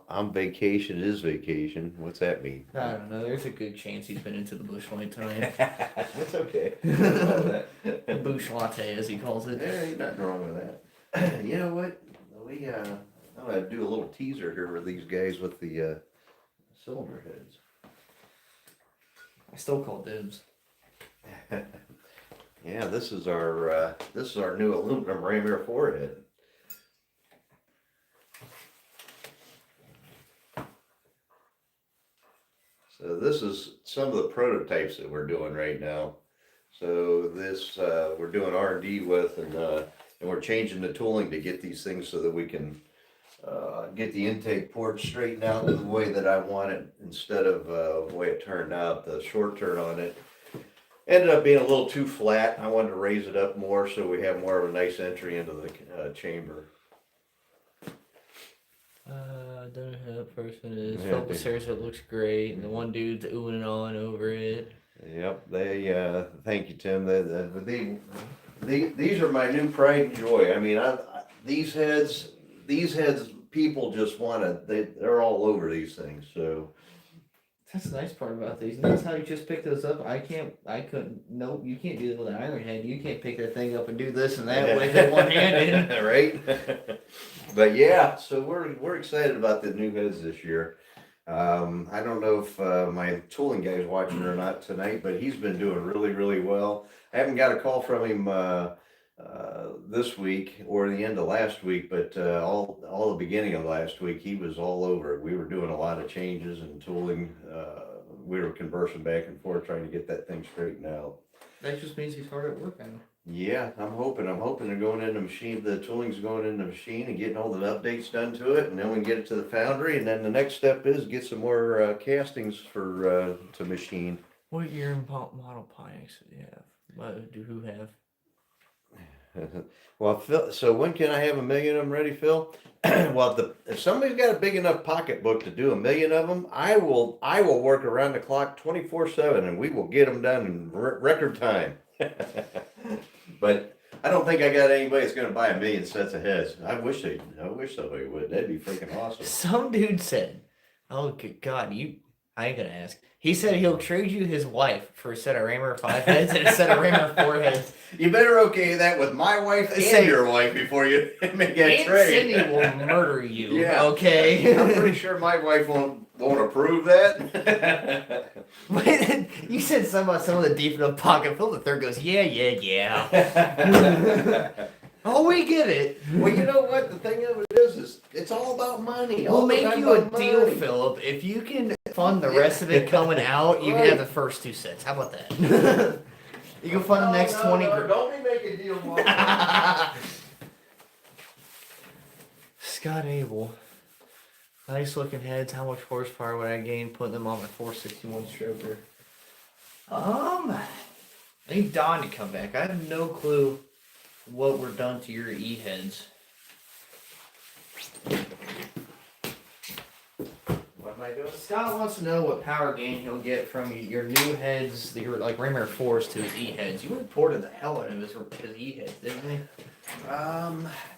I'm vacation is vacation. What's that mean? I don't know. There's a good chance he's been into the bush light tonight. That's okay. The bush latte, as he calls it. There ain't nothing wrong with that. You know what? I'm going to do a little teaser here with these guys with the cylinder heads. I still call dibs. Yeah, this is our new aluminum Ram Air forehead. So this is some of the prototypes that we're doing right now. So this we're doing R&D with, and we're changing the tooling to get these things so that we can get the intake port straightened out the way that I want it instead of the way it turned out. The short turn on it ended up being a little too flat. I wanted to raise it up more so we have more of a nice entry into the chamber. I don't know who that person is. Yeah, Philip says it looks great, and the one dude's oohing and awing over it. Yep, thank you, Tim. These are my new pride and joy. I mean, these heads, people just they're all over these things. So That's the nice part about these. Notice how you just pick those up. Nope, you can't do that with an iron head. You can't pick that thing up and do this and that with it one-handed. Right? But yeah, so we're excited about the new heads this year. I don't know if my tooling guy's watching or not tonight, but he's been doing really, really well. I haven't got a call from him this week or the end of last week, but all the beginning of last week, he was all over it. We were doing a lot of changes and tooling. We were conversing back and forth trying to get that thing straightened out. That just means he's hard at work now. Yeah, I'm hoping they're going in the machine, the tooling's going in the machine and getting all the updates done to it, and then we can get it to the foundry, and then the next step is get some more castings for to machine. What year and model Pontiacs do you have? What do who have? Well, Phil, so when can I have 1,000,000 of them ready, Phil? Well, if somebody's got a big enough pocketbook to do 1,000,000 of them, I will work around the clock 24/7, and we will get them done in record time. But I don't think I got anybody that's going to buy 1,000,000 sets of heads. I wish somebody would. That'd be freaking awesome. Some dude said, "Oh good God, I ain't gonna ask." He said he'll trade you his wife for a set of Rammer 5 heads and a set of Rammer 4 heads. You better okay that with my wife and your wife before you make that Aunt trade. Cindy will murder you. Yeah. Okay. I'm pretty sure my wife won't approve that. But you said something about some of the deep enough pocket. Phil the third goes, yeah. Oh, we get it. Well, you know what? The thing of it is it's all about money. We'll All the make time you a about deal, money. Philip. If you can fund the rest of it coming out, you can have the first 2 sets. How about that? You can fund the next 20. Don't be making deal, Mark. Scott Abel. Nice looking heads. How much horsepower would I gain putting them on my 461 stroker? I need Don to come back. I have no clue what were done to your E-heads. What am I doing? Scott wants to know what power gain he'll get from your new heads, your like Rammer 4s to his E-heads. You imported the hell out of his E-heads, didn't you?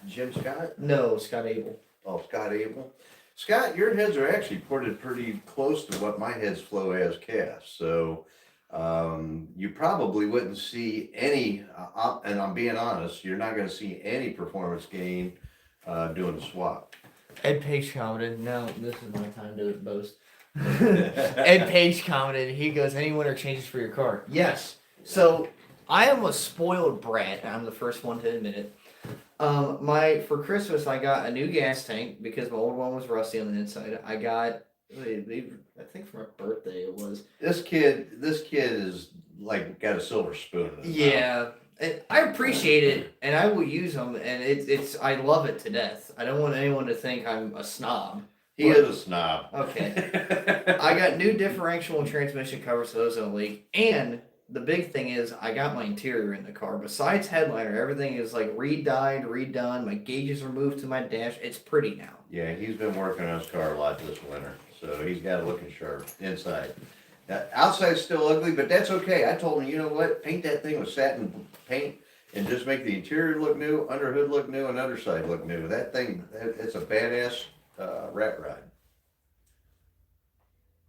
Jim Scott? No, Scott Abel. Oh, Scott Abel. Scott, your heads are actually ported pretty close to what my heads flow as cast. So you probably wouldn't see any, and I'm being honest, you're not going to see any performance gain doing the swap. Ed Page commented, no, this is my time to boast. Ed Page commented, he goes, any winter changes for your car? Yes. So I am a spoiled brat, and I'm the first one to admit it. For Christmas I got a new gas tank because my old one was rusty on the inside. I got I think for my birthday it was. This kid is like got a silver spoon in his mouth. And I appreciate it, and I will use them, and it's I love it to death. I don't want anyone to think I'm a snob. He is a snob. Okay. I got new differential and transmission covers so those don't leak, and the big thing is I got my interior in the car. Besides headliner, everything is like re-dyed, redone. My gauges are moved to my dash. It's pretty now. Yeah, he's been working on his car a lot this winter, so he's got it looking sharp inside. Outside's still ugly, but that's okay. I told him, you know what? Paint that thing with satin paint and just make the interior look new, underhood look new, and underside look new. That thing, it's a badass rat rod.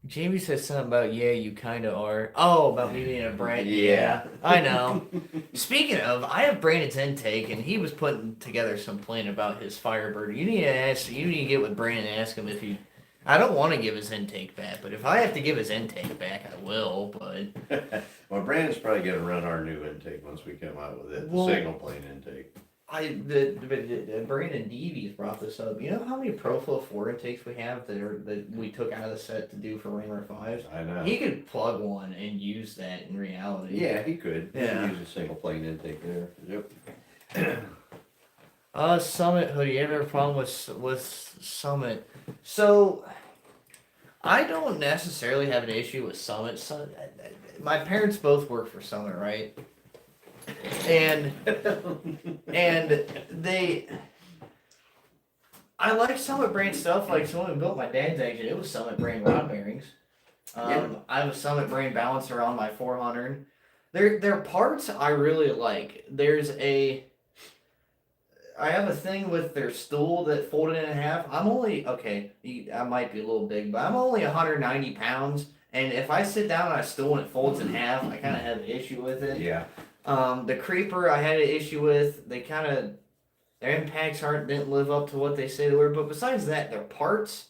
Jamie says something about, yeah, you kind of are. Oh, about me being a brand. Yeah, I know. Speaking of, I have Brandon's intake, and he was putting together some plan about his Firebird. You need to get with Brandon and ask him if he... I don't want to give his intake back, but if I have to give his intake back, I will, but... Well, Brandon's probably going to run our new intake once we come out with it, the signal plane intake. Brandon Deeves brought this up. You know how many ProFlow 4 intakes we have that we took out of the set to do for Rammer 5s? I know. He could plug one and use that in reality. Yeah, he could. Yeah. He could use a single plane intake there. Yep. Summit hoodie. You ever have a problem with Summit? So, I don't necessarily have an issue with Summit. My parents both work for Summit, right? And I like Summit brand stuff. Like someone who built my dad's engine, it was Summit brand rod bearings. I have a Summit brand balancer on my 400. Their parts I really like. I have a thing with their stool that folded in half. I might be a little big, but I'm only 190 pounds. And if I sit down on a stool and it folds in half, I kind of have an issue with it. Yeah. The Creeper I had an issue with. Their impacts didn't live up to what they say they were. But besides that, their parts,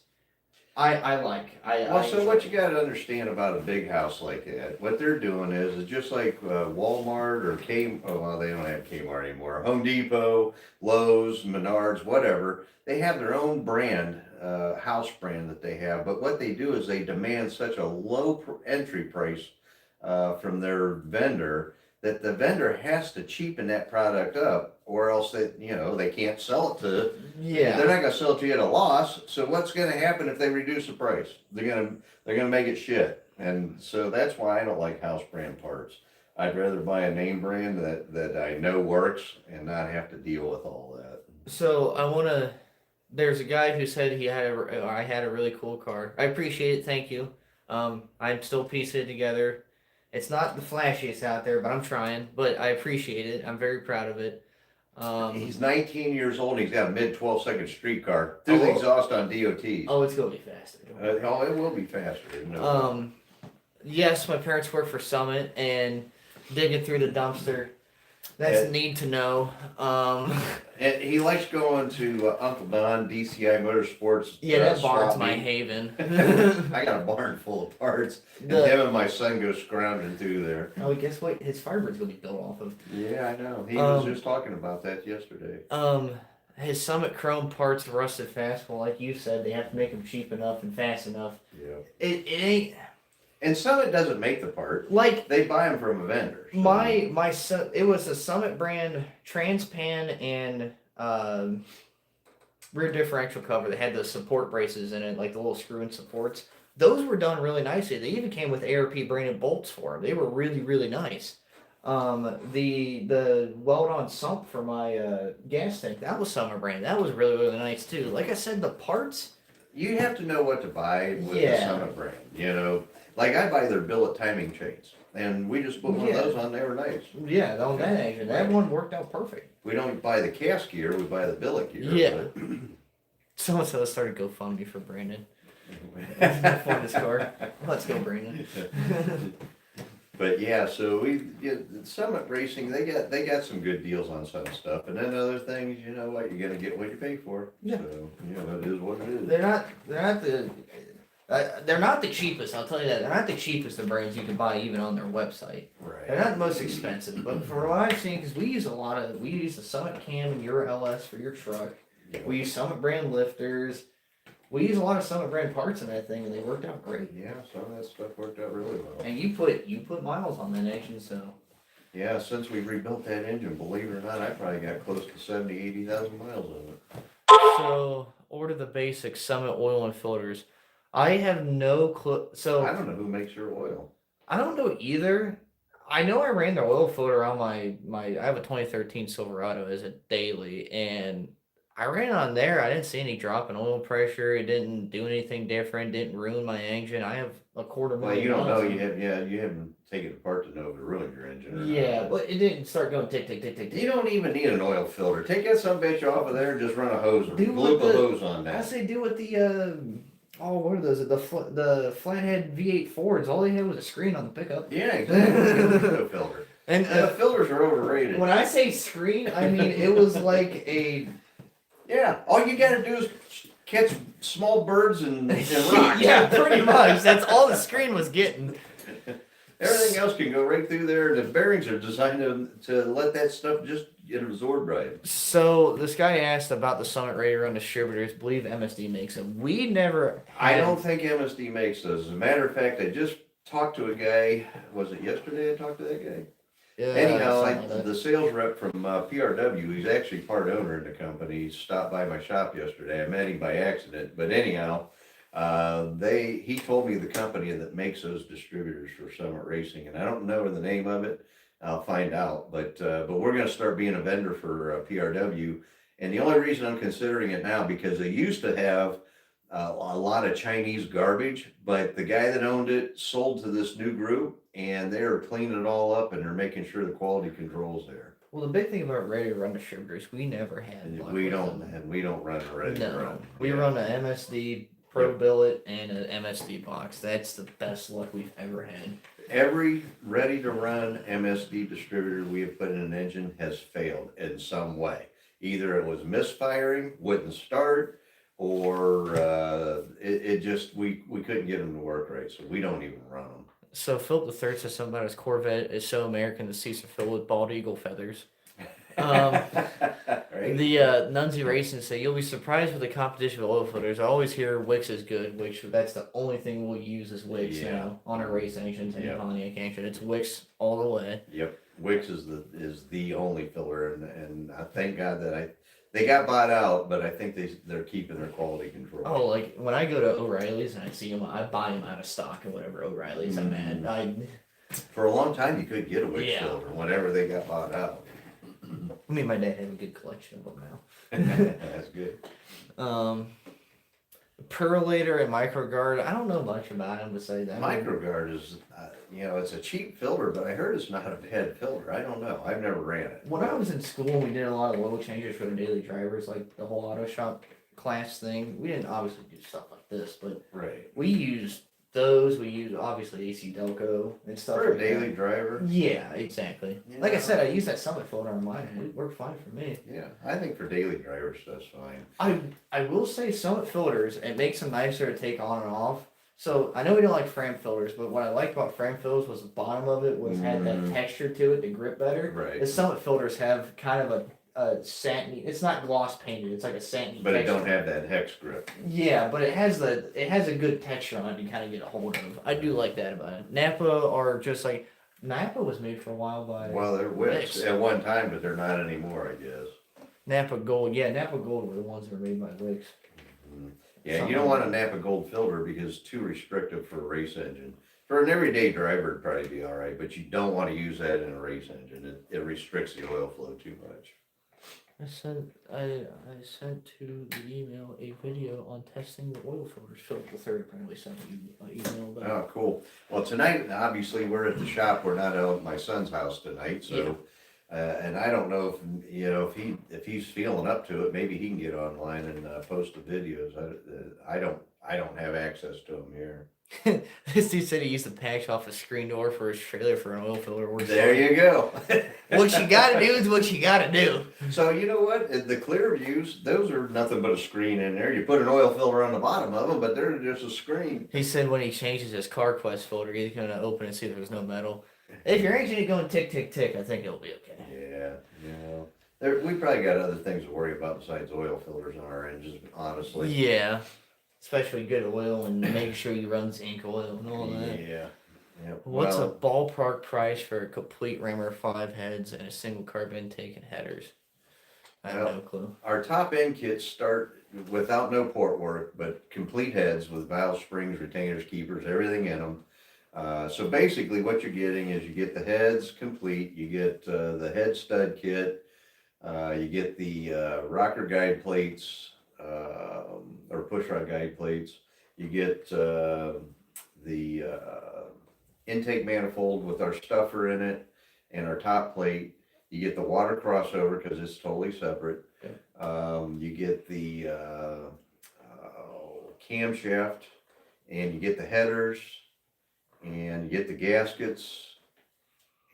Well, so what you gotta understand about a big house like that, what they're doing is just like Walmart or well, they don't have Kmart anymore, Home Depot, Lowe's, Menards, whatever, they have their own brand, house brand that they have, but what they do is they demand such a low entry price from their vendor, that the vendor has to cheapen that product up, or else they can't sell it to. Yeah. They're not gonna sell it to you at a loss. So what's gonna happen if they reduce the price? They're gonna make it shit. And so that's why I don't like house brand parts. I'd rather buy a name brand that I know works and not have to deal with all that. So there's a guy who said I had a really cool car. I appreciate it. Thank you. I'm still piecing it together. It's not the flashiest out there, but I'm trying. But I appreciate it. I'm very proud of it. He's 19 years old and he's got a mid 12-second streetcar through the exhaust on DOTs. Oh, it's gonna be faster. It will be faster. Yes, my parents work for Summit, and digging through the dumpster. That's neat to know. And he likes going to Uncle Don, DCI Motorsports. Yeah, that barn's my haven. I got a barn full of parts, and him and my son go scrounging through there. Oh, guess what? His Firebird's gonna be built off of. Yeah, I know. He was just talking about that yesterday. His Summit Chrome parts rusted fast. Well, like you said, they have to make them cheap enough and fast enough. Yeah. It ain't. And Summit doesn't make the part. Like they buy them from a vendor. So. My son, it was a Summit brand Transpan and rear differential cover that had the support braces in it, like the little screw-in supports. Those were done really nicely. They even came with ARP branded bolts for them. They were really, really nice. The weld-on sump for my gas tank, that was Summit brand. That was really, really nice too. Like I said, the parts. You have to know what to buy with the Summit brand. Like I buy their billet timing chains, and we just put one of those on. They were nice. Yeah, on that engine, that one worked out perfect. We don't buy the cast gear; we buy the billet gear. Yeah. Someone started GoFundMe for Brandon. For this car. Let's go, Brandon. But yeah, so Summit Racing, they got some good deals on some stuff, and then other things, you know what, you're gonna get what you pay for. Yeah. So it is what it is. They're not the cheapest. I'll tell you that. They're not the cheapest of brands you can buy even on their website. Right. They're not the most expensive, but for what I've seen, because we use the Summit Cam and your LS for your truck. Yeah. We use Summit brand lifters. We use a lot of Summit brand parts in that thing, and they worked out great. Yeah, some of that stuff worked out really well. And you put miles on that engine, so. Yeah, since we rebuilt that engine, believe it or not, I probably got close to 80,000 miles on it. So, order the basic Summit oil and filters. I have no clue. So I don't know who makes your oil. I don't know either. I know I ran the oil filter on my I have a 2013 Silverado as a daily, and I ran on there. I didn't see any drop in oil pressure. It didn't do anything different. Didn't ruin my engine. I have a quarter million. Well, you don't know. miles. You haven't taken it apart to know if it ruined your engine. Or Yeah, not. but it didn't start going tick tick tick tick tick. You don't even need an oil filter. Take that some bitch off of there and just run a hose or Do glue what a hose on I that. say do with the what are those? The flathead V8 Fords. All they had was a screen on the pickup. Yeah, exactly. No filter. And The filters are overrated. when I say screen, I mean it was like a. Yeah, all you gotta do is catch small birds and rocks. Yeah, pretty much. That's all the screen was getting. Everything else can go right through there. The bearings are designed to let that stuff just get absorbed right. So this guy asked about the Summit Ready Run distributors. Believe MSD makes them. We never. I don't think MSD makes those. As a matter of fact, I just talked to a guy. Was it yesterday I talked to that guy? Anyhow, the sales rep from PRW, he's actually part owner in the company, stopped by my shop yesterday. I met him by accident, but anyhow, he told me the company that makes those distributors for Summit Racing, and I don't know the name of it. I'll find out, but we're going to start being a vendor for PRW, and the only reason I'm considering it now because they used to have a lot of Chinese garbage, but the guy that owned it sold to this new group, and they're cleaning it all up and they're making sure the quality control's there. Well, the big thing about Ready to Run distributors, we never had. And we don't run a Ready to Run. We run an MSD Pro Billet and an MSD box. That's the best luck we've ever had. Every Ready to Run MSD distributor we have put in an engine has failed in some way. Either it was misfiring, wouldn't start, or it just we couldn't get them to work right, so we don't even run them. So Philip III says something about his Corvette is so American the seats are filled with bald eagle feathers. Right? The Nunzi Racing say you'll be surprised with the competition of oil filters. I always hear Wix is good, which that's the only thing we'll use is Wix Yeah. now on our race engines and Yep. Pontiac engine. It's Wix all the way. Yep, Wix is the only filler, and I thank God that they got bought out, but I think they're keeping their quality control. Oh, like when I go to O'Reilly's and I see them, I buy them out of stock and whatever O'Reilly's I'm at. For a long time, you couldn't get a Wix Yeah. filter whenever they got bought out. Me and my dad have a good collection of them now. That's good. Perlator and Microguard, I don't know much about them besides that. Microguard is, it's a cheap filter, but I heard it's not a bad filter. I don't know. I've never ran it. When I was in school, we did a lot of oil changes for the daily drivers, like the whole auto shop class thing. We didn't obviously do stuff like this, but Right. we used those. We used obviously AC Delco and stuff. For a like daily that. driver. Yeah, exactly. Yeah. Like I said, I used that Summit filter on mine, and it worked fine for me. Yeah, I think for daily drivers, that's fine. I will say Summit filters, it makes them nicer to take on and off. So I know we don't like frame filters, but what I liked about frame filters was the bottom of it had that texture to it to grip better. Right. The Summit filters have kind of a satiny. It's not gloss painted. It's like a satiny. But it texture. don't have that hex grip. Yeah, but it has a good texture on it to kind of get a hold of. I do like that about it. Napa are just like Napa was made for a while by Well, they're Wix Wix. at one time, but they're not anymore, I guess. Napa Gold. Yeah, Napa Gold were the ones that were made by Wix. Yeah, you don't want a Napa Gold filter because it's too restrictive for a race engine. For an everyday driver, it'd probably be all right, but you don't want to use that in a race engine. It restricts the oil flow too much. I sent to the email a video on testing the oil filters. Philip III apparently sent me an email about. Oh, cool. Well, tonight, obviously, we're at the shop. We're not out at my son's house tonight, so. And I don't know if he's feeling up to it. Maybe he can get online and post the videos. I don't have access to them here. This dude said he used to patch off a screen door for his trailer for an oil filter. There you go. What you gotta do is what you gotta do. So you know what? The clear views, those are nothing but a screen in there. You put an oil filter on the bottom of them, but they're just a screen. He said when he changes his CarQuest folder, he's gonna open and see if there's no metal. If your engine is going tick tick tick, I think it'll be okay. Yeah. We probably got other things to worry about besides oil filters on our engines, honestly. Yeah, especially good oil and make sure you run zinc oil and all that. Yeah. Yep. What's Well, a ballpark price for a complete Rammer 5 heads and a single carb intake and headers? I have no clue. Our top end kits start without no port work, but complete heads with valve springs, retainers, keepers, everything in them. So basically what you're getting is you get the heads complete, you get the head stud kit, you get the rocker guide plates, or pushrod guide plates, you get the intake manifold with our stuffer in it and our top plate, you get the water crossover because it's totally separate. Okay. You get the camshaft, and you get the headers, and you get the gaskets,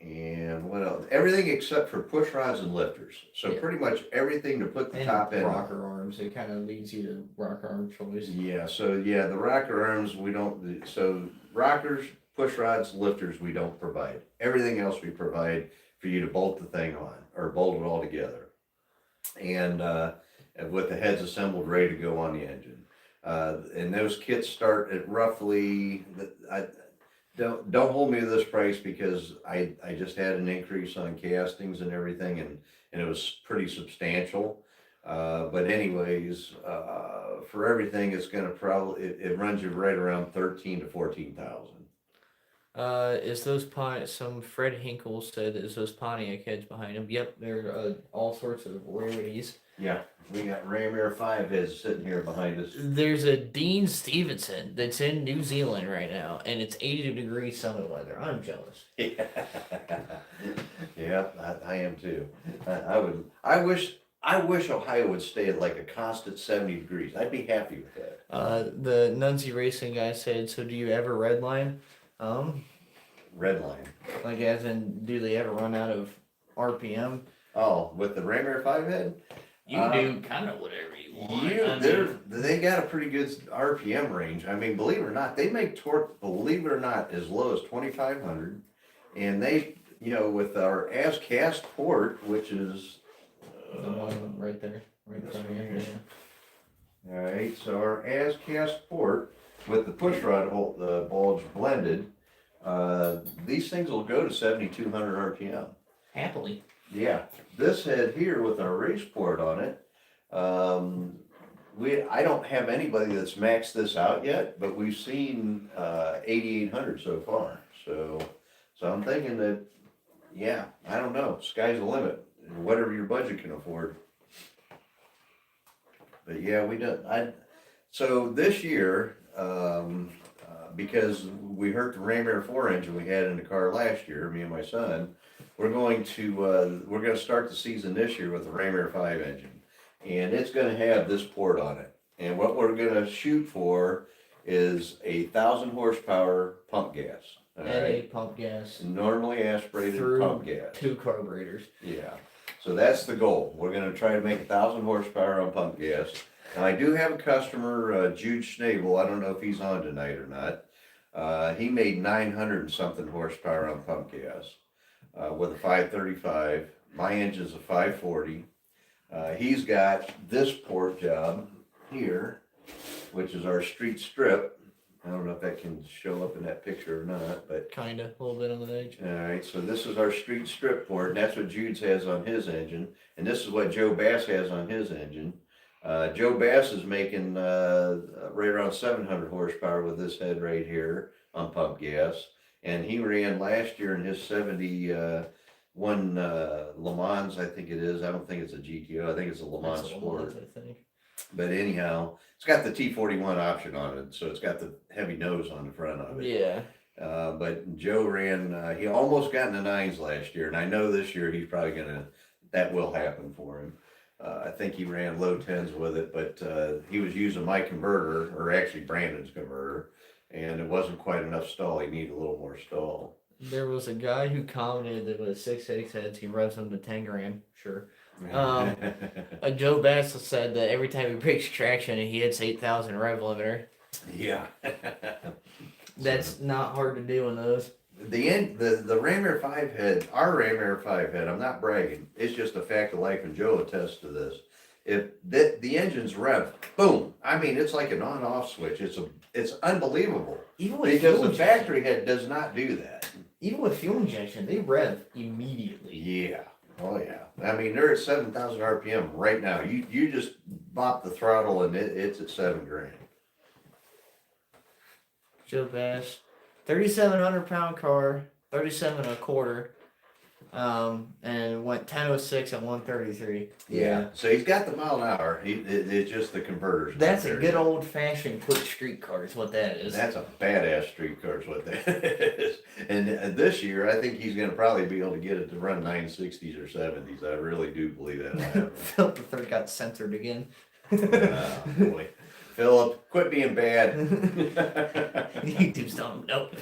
and what else? Everything except for push rods and lifters. So Yeah. pretty much everything to put the And top end on. rocker arms. It kind of leads you to rocker arm choice. Yeah, so yeah, the rocker arms we don't, so rockers, push rods, lifters we don't provide. Everything else we provide for you to bolt the thing on, or bolt it all together. And with the heads assembled, ready to go on the engine. And those kits start at roughly, don't hold me to this price because I just had an increase on castings and everything, and it was pretty substantial. But anyways, for everything, it's gonna it runs you right around 13 to 14,000. Is those some Fred Hinkle said is those Pontiac heads behind him? Yep, they're all sorts of rarities. Yeah, we got Ram Air 5 heads sitting here behind us. There's a Dean Stevenson that's in New Zealand right now, and it's 80-degree summer weather. I'm jealous. Yeah, I am too. I wish Ohio would stay at like a constant 70 degrees. I'd be happy with that. The Nunzi Racing guy said, so do you ever redline? Red line. Like as in, do they ever run out of RPM? Oh, with the Ram Air 5 head? You can do kind of whatever you They got a pretty good RPM range. I mean, believe it or not, they make torque, believe it or not, as low as 2,500. And they, with our as cast port, which is The one right there, right in front of you. all right, so our as cast port with the push rod hole, the bulge blended, these things will go to 7,200 RPM. Happily. Yeah, this head here with our race port on it, I don't have anybody that's maxed this out yet, but we've seen 8,800 so far. So I'm thinking that, yeah, I don't know, sky's the limit, whatever your budget can afford. But yeah, so this year, because we hurt the Ram Air 4 engine we had in the car last year, me and my son, we're going to start the season this year with the Ram Air 5 engine. And it's gonna have this port on it. And what we're gonna shoot for is 1,000 horsepower pump gas. All And a right? pump gas Normally aspirated through pump gas. 2 carburetors. Yeah, so that's the goal. We're gonna try to make 1,000 horsepower on pump gas. Now, I do have a customer, Jude Schnabel, I don't know if he's on tonight or not. He made 900 and something horsepower on pump gas, with a 535. My engine's a 540. He's got this port job here, which is our street strip. I don't know if that can show up in that picture or not, but. Kinda, a little bit on the edge. Alright, so this is our street strip port, and that's what Jude's has on his engine, and this is what Joe Bass has on his engine. Joe Bass is making, right around 700 horsepower with this head right here on pump gas, and he ran last year in his 71 Le Mans, I think it is. I don't think it's a GTO, I think it's a Le Mans That's a Sport. Lamont, I think. But anyhow, it's got the T41 option on it, so it's got the heavy nose on the front of it. Yeah. But Joe ran, he almost got in the nines last year, and I know this year he's probably that will happen for him. I think he ran low tens with it, but he was using my converter, or actually Brandon's converter, and it wasn't quite enough stall. He needed a little more stall. There was a guy who commented that with 6.6 heads, he revs them to 10 grand. Sure. Joe Bass said that every time he breaks traction, he hits 8,000 rev limiter. Yeah. That's not hard to do in those. The Ram Air 5 head, our Ram Air 5 head, I'm not bragging, it's just a fact of life, and Joe attests to this. If the engine's rev, boom, I mean, it's like an on-off switch. It's unbelievable. Even with Because fuel the factory head does not do that. Even with fuel injection, they rev immediately. Yeah. Oh yeah. I mean, they're at 7,000 RPM right now. You just bop the throttle and it's at 7 grand. Joe Bass, 3,700 pound car, 37 and a quarter, and went 10.06 at 133. Yeah. So he's got the mile an hour. It's just the converters. That's a good old fashioned quick street car is what that is. That's a badass street car is what that is. And this year, I think he's going to probably be able to get it to run 960s or 70s. I really do believe that'll happen. Philip the Third got censored again. Oh, boy. Philip, quit being bad. YouTube's telling him nope.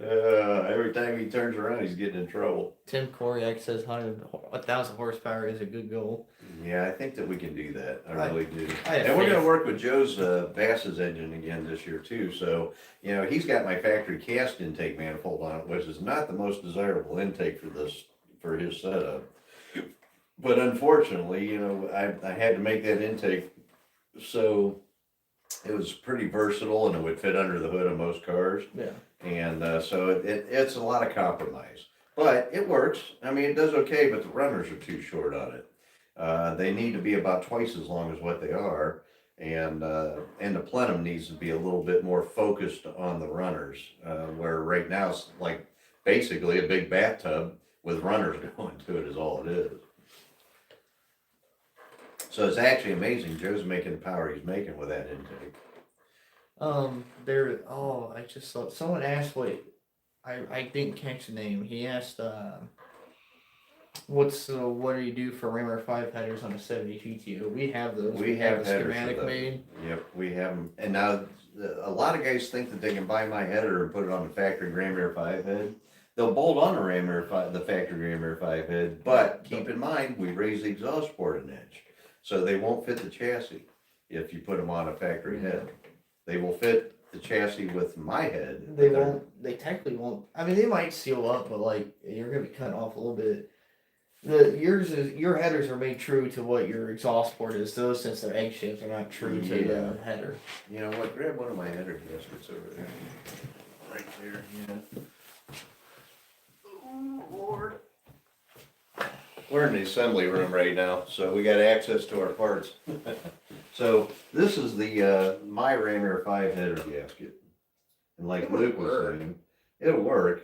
Every time he turns around, he's getting in trouble. Tim Koryak says 1,000 horsepower is a good goal. Yeah, I think that we can do that. I really do. have And we're going faith. to work with Joe's Bass's engine again this year too. So, he's got my factory cast intake manifold on it, which is not the most desirable intake for his setup. But unfortunately, I had to make that intake, so it was pretty versatile and it would fit under the hood of most cars. Yeah. And so it's a lot of compromise, but it works. I mean, it does okay, but the runners are too short on it. They need to be about twice as long as what they are, and the plenum needs to be a little bit more focused on the runners, where right now it's like basically a big bathtub with runners going to it is all it is. So it's actually amazing Joe's making the power he's making with that intake. I just saw someone asked I didn't catch the name. He asked what do you do for Ram Air 5 headers on a 70 GTO? We have those. We have the headers for schematic those. made. Yep, we have them. And now a lot of guys think that they can buy my header and put it on the factory Ram Air 5 head. They'll bolt on the factory Ram Air 5 head, but keep in mind we raise the exhaust port an inch. So they won't fit the chassis if you put them on a factory Yeah. head. They will fit the chassis with my head. They but they're- won't. They technically won't. I mean, they might seal up, but like you're gonna be cutting off a little bit. Your headers are made true to what your exhaust port is. Those, since they're egg shaped, are not true to Yeah. the header. You know what? Grab one of my header gaskets over there. Right there. Yeah. Oh, Lord. We're in the assembly room right now, so we got access to our parts. So this is the my Rainier 5 header gasket. And like It would Luke was work. saying, it'll work,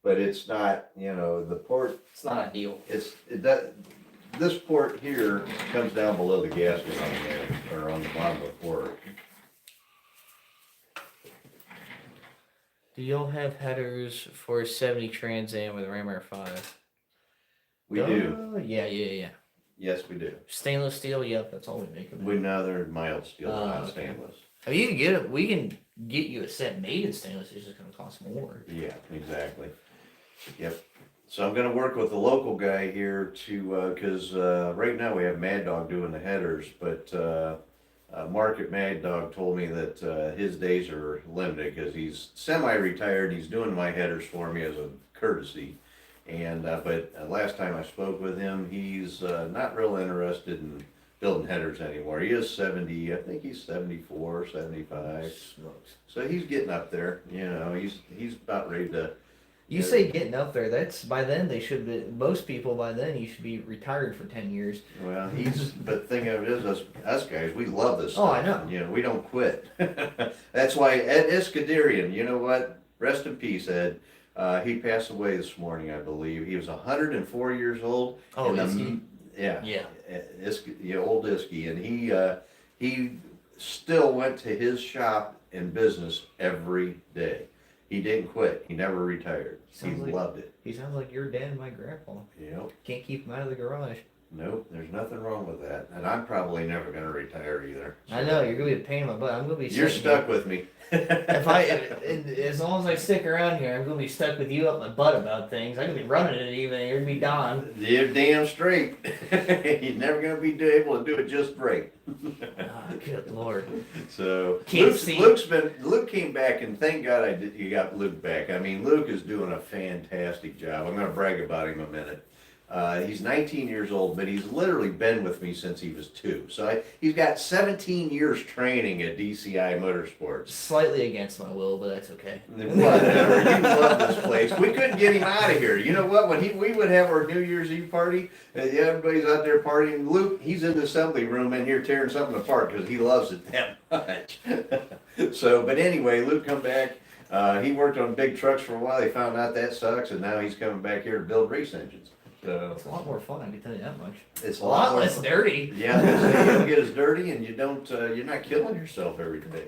but it's not, the port, It's not ideal. this port here comes down below the gasket on the end, or on the bottom of the port. Do y'all have headers for 70 Trans Am with Ram Air 5? We do. Yeah. Yes, we do. Stainless steel. Yep, that's all we make them. We know they're mild steel, Oh, not okay. stainless. I mean, you can get it. We can get you a set made in stainless. It's just gonna cost more. Yeah, exactly. Yep. So I'm gonna work with the local guy here to, cause, right now we have Mad Dog doing the headers, but, Mark at Mad Dog told me that, his days are limited, cause he's semi-retired, he's doing my headers for me as a courtesy. And, but last time I spoke with him, he's, not real interested in building headers anymore. He is 70, I think he's 74, 75. Smokes. So he's getting up there, he's about ready to. You say getting up there. That's by then they should be. Most people by then you should be retired for 10 years. Well, but the thing of it is, us guys, we love this Oh, stuff. I know. We don't quit. That's why Ed Iskadarian, you know what? Rest in peace, Ed. He passed away this morning, I believe. He was 104 years old. Oh, and is he? Yeah. Yeah. Old Iski, and he still went to his shop in business every day. He didn't quit. He never retired. Sounds He like- loved it. He sounds like your dad and my grandpa. Yep. Can't keep him out of the garage. Nope. There's nothing wrong with that. And I'm probably never gonna retire either. I know you're gonna be a pain in my butt. I'm gonna be. You're sitting stuck with me. as long as I stick around here, I'm gonna be stuck with you up my butt about things. I'm gonna be running it even. You're gonna be Don. You're damn straight. You're never gonna be able to do it just right. Oh, good lord. So Can't see. Luke came back, and thank God you got Luke back. I mean, Luke is doing a fantastic job. I'm gonna brag about him a minute. He's 19 years old, but he's literally been with me since he was 2. So he's got 17 years training at DCI Motorsports. Slightly against my will, but that's okay. Whatever, you love this place. We couldn't get him out of here. You know what? When we would have our New Year's Eve party, everybody's out there partying. Luke, he's in the assembly room in here tearing something apart because he loves it that much. So, but anyway, Luke come back. He worked on big trucks for a while. They found out that sucks, and now he's coming back here to build race engines. So It's a lot more fun, I can tell you that much. it's A lot more less fun. dirty. Yeah, you don't get as dirty, and you don't. You're not killing yourself every day.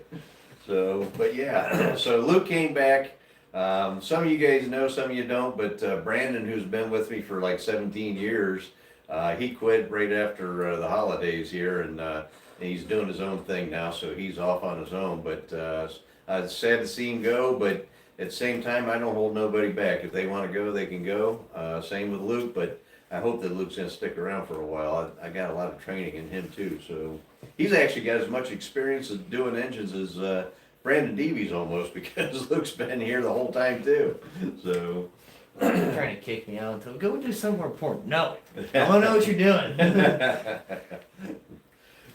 So, but yeah. So Luke came back. Some of you guys know, some of you don't. But Brandon, who's been with me for like 17 years, he quit right after the holidays here, and he's doing his own thing now. So he's off on his own. But it's sad to see him go, but at the same time, I don't hold nobody back. If they want to go, they can go. Same with Luke, but I hope that Luke's going to stick around for a while. I got a lot of training in him too, so he's actually got as much experience as doing engines as Brandon Deavy's almost, because Luke's been here the whole time too. So You're trying to kick me out until go do something more important. No, I want to know what you're doing.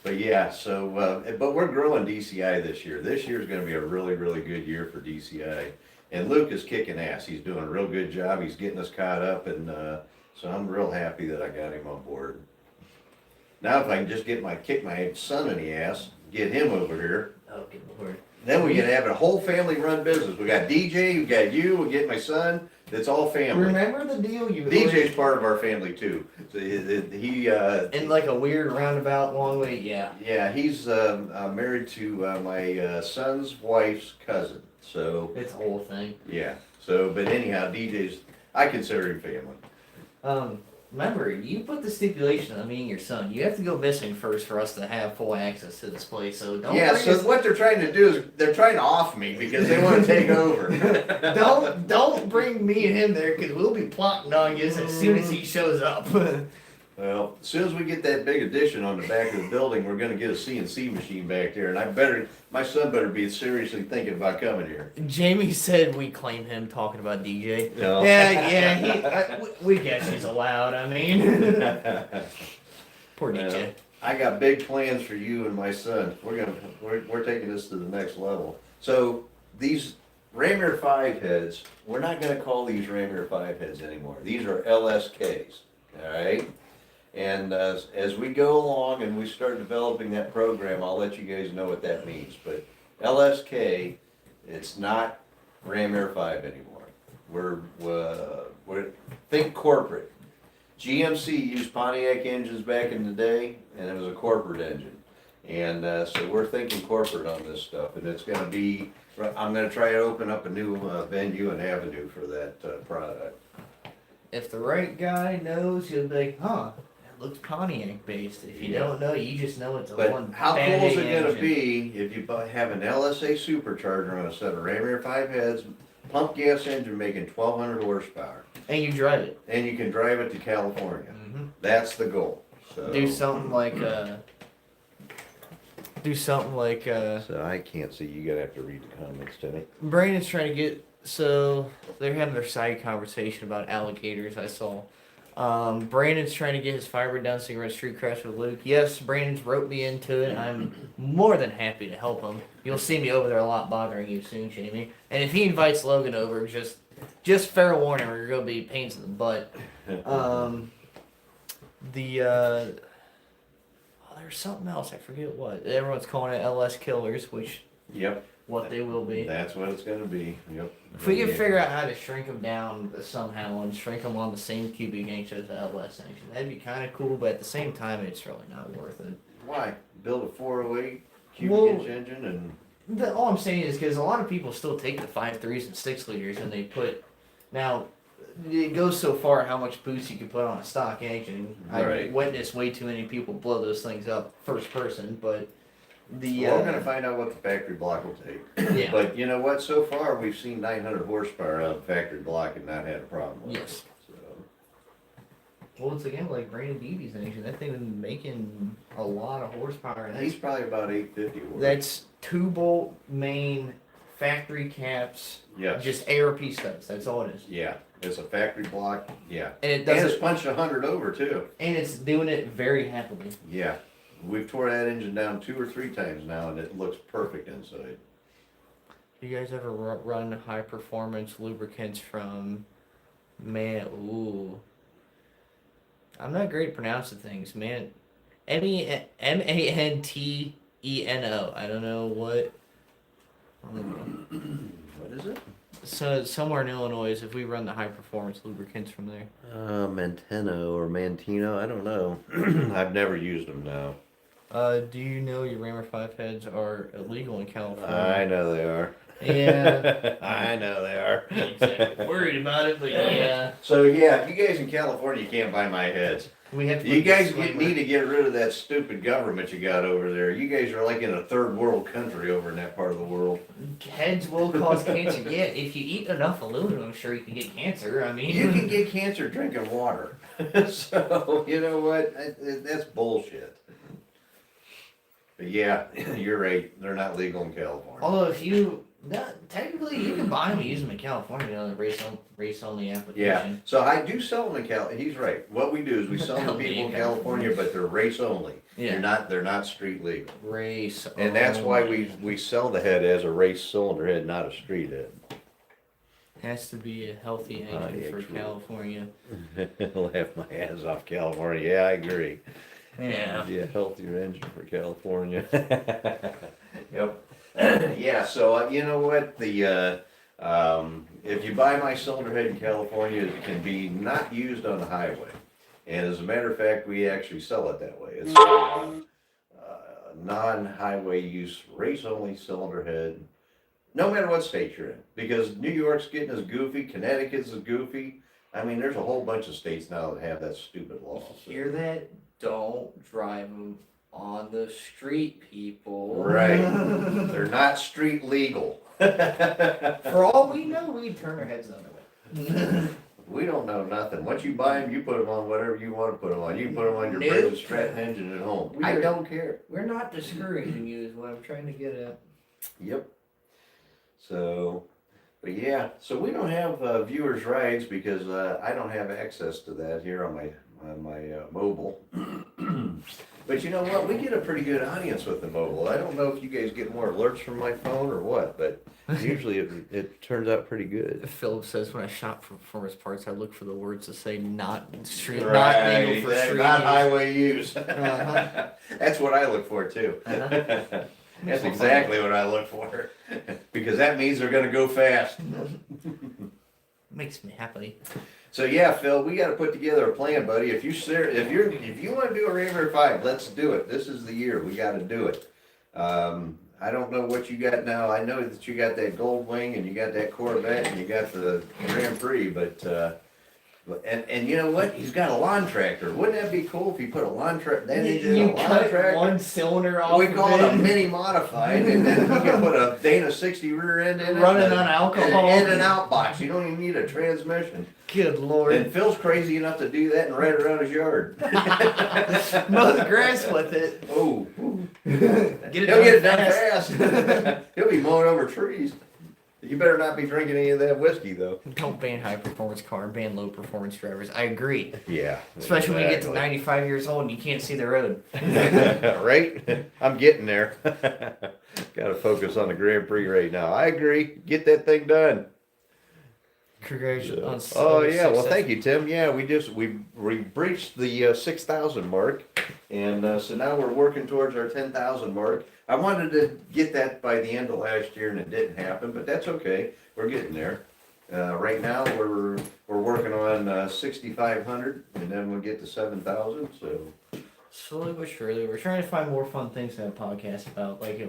But yeah, so but we're growing DCI this year. This year is going to be a really, really good year for DCI. And Luke is kicking ass. He's doing a real good job. He's getting us caught up, and so I'm real happy that I got him on board. Now, if I can just kick my son in the ass, get him over here, Oh, good lord. then we can have a whole family-run business. We got DJ, we got you, we get my son. It's all family. Remember the deal you DJ's part of our family too. So he in like a weird roundabout long way? Yeah. yeah, he's married to my son's wife's cousin. So It's a whole thing. yeah. So but anyhow, DJ's I consider him family. Remember, you put the stipulation on me and your son. You have to go missing first for us to have full access to this place. So don't Yeah. bring So us- what they're trying to do is they're trying to off me because they want to take over. don't bring me and him there because we'll be plotting on you as soon as he shows up. Well, as soon as we get that big addition on the back of the building, we're gonna get a CNC machine back there, and my son better be seriously thinking about coming here. Jamie said we claim him talking about DJ. No. Yeah, we guess he's allowed. I mean, poor DJ. I got big plans for you and my son. We're taking this to the next level. So these Rainier 5 heads, we're not gonna call these Rainier 5 heads anymore. These are LSKs, all right? And as we go along and we start developing that program, I'll let you guys know what that means. But LSK, it's not Rainier 5 anymore. We're think corporate. GMC used Pontiac engines back in the day, and it was a corporate engine. And so we're thinking corporate on this stuff, and it's gonna be, I'm gonna try to open up a new venue and avenue for that product. If the right guy knows, he'll be like, huh, that looks Pontiac based. If you don't know, you just know it's a But one. how cool bad is it gonna engine. be if you have an LSA supercharger on a set of Rainier 5 heads, pump gas engine making 1,200 horsepower, And you drive it. and you can drive it to California? Mm-hmm. That's the goal. So Do something like. So I can't see. You gotta have to read the comments, Timmy. Brandon's trying to get. So they're having their side conversation about alligators. I saw. Brandon's trying to get his fiber down so he can run street crash with Luke. Yes, Brandon's wrote me into it. I'm more than happy to help him. You'll see me over there a lot bothering you soon, Jamie. And if he invites Logan over, just fair warning, we're gonna be pains in the butt. There's something else. I forget what. Everyone's calling it LS killers, which Yep, what they will be. that's what it's gonna be. Yep. If we can figure out how to shrink them down somehow and shrink them on the same cubic inch as the LS engine, that'd be kind of cool. But at the same time, it's really not worth it. Why build a 408 cubic Well, inch engine and All I'm saying is because a lot of people still take the 5.3s and 6 liters and they put. Now, it goes so far how much boost you can put on a stock engine. Right. I witnessed way too many people blow those things up first person, but the. we're gonna find out what the factory block will take. Yeah. But you know what? So far, we've seen 900 horsepower out of the factory block and not had a problem with Yes. it. So, Well, it's again like Brandon Beebe's engine. That thing is making a lot of horsepower. And he's probably about 850 horsepower. that's 2-bolt main factory caps, Yes. just ARP studs. That's all it is. Yeah, it's a factory block. Yeah, And it and does it's it, punched 100 over too. and it's doing it very happily. Yeah, we've tore that engine down 2 or 3 times now, and it looks perfect inside. Do you guys ever run high performance lubricants from Ooh. I'm not great at pronouncing things, man. Manteno. I don't know what. What is it? So somewhere in Illinois, if we run the high performance lubricants from there. Manteno or Mantino, I don't know. I've never used them now. Do you know your Rammer 5 heads are illegal in California? I know they are. Yeah. I know they are. Exactly. Worried about it, but yeah. So yeah, you guys in California can't buy my heads. We have to You put guys disclaimer. need to get rid of that stupid government you got over there. You guys are like in a third world country over in that part of the world. Heads will cause cancer. Yeah, if you eat enough aluminum, I'm sure you can get cancer. I mean, You can get cancer drinking water. So, you know what? That's bullshit. But yeah, you're right. They're not legal in California. although technically you can buy them and use them in California on the race only Yeah, application. so I do sell them in He's right. What we do is we sell them to people in California, but they're race only. Yeah. They're not street legal. Race. And that's why only. we sell the head as a race cylinder head, not a street head. Has to be a healthy engine for actually. California. Laugh my ass off California. Yeah, I agree. Yeah. Be a healthier engine for California. Yep. Yeah, so you know what, if you buy my cylinder head in California, it can be not used on the highway. And as a matter of fact, we actually sell it that way. It's non-highway use, race-only cylinder head, no matter what state you're in. Because New York's getting as goofy, Connecticut's as goofy. I mean, there's a whole bunch of states now that have that stupid law. So. Hear that? Don't drive them on the street, people. Right. They're not street legal. For all we know, we turn our heads the other way. We don't know nothing. Once you buy them, you put them on whatever you want to put them on. You can put them on your Nope. British Stratton engine at home. I don't care. We're not discouraging you is what I'm trying to get at. Yep. So, but yeah, so we don't have viewers' rights because I don't have access to that here on my mobile. But you know what? We get a pretty good audience with the mobile. I don't know if you guys get more alerts from my phone or what, but usually it turns out pretty good. Philip says when I shop for performance parts, I look for the words to say not street, not Right, legal for street not use. highway use. Uh-huh. That's what I look for too. Uh-huh. That's exactly what I look for, because that means they're gonna go fast. Makes me happy. So yeah, Phil, we got to put together a plan, buddy. If you want to do a Rammer 5, let's do it. This is the year we got to do it. I don't know what you got now. I know that you got that Gold Wing and you got that Corvette and you got the Grand Prix, but you know what? He's got a lawn tractor. Wouldn't that be cool if you put a lawn tractor? Then he did a lawn cut tractor. one cylinder off. We call it a of mini modified, and then you can put a Dana 60 rear end in it. Running on alcohol. And an out box. You don't even need a transmission. Good lord. And Phil's crazy enough to do that and ride around his yard. Mow the grass with it. Oh, Get he'll get it done fast. He'll be mowing over trees. You better not be drinking any of that whiskey, though. Don't ban high performance car, ban low performance drivers. I agree. Yeah. Especially when you get to 95 years old and you can't see the road. Right? I'm getting there. Got to focus on the Grand Prix right now. I agree. Get that thing done. Congratulations. Oh yeah, well thank you, Tim. Yeah, we breached the 6,000 mark, and so now we're working towards our 10,000 mark. I wanted to get that by the end of last year, and it didn't happen, but that's okay. We're getting there. Right now, we're working on 6,500, and then we'll get to 7,000. So slowly but surely, we're trying to find more fun things to have podcasts about. Like it.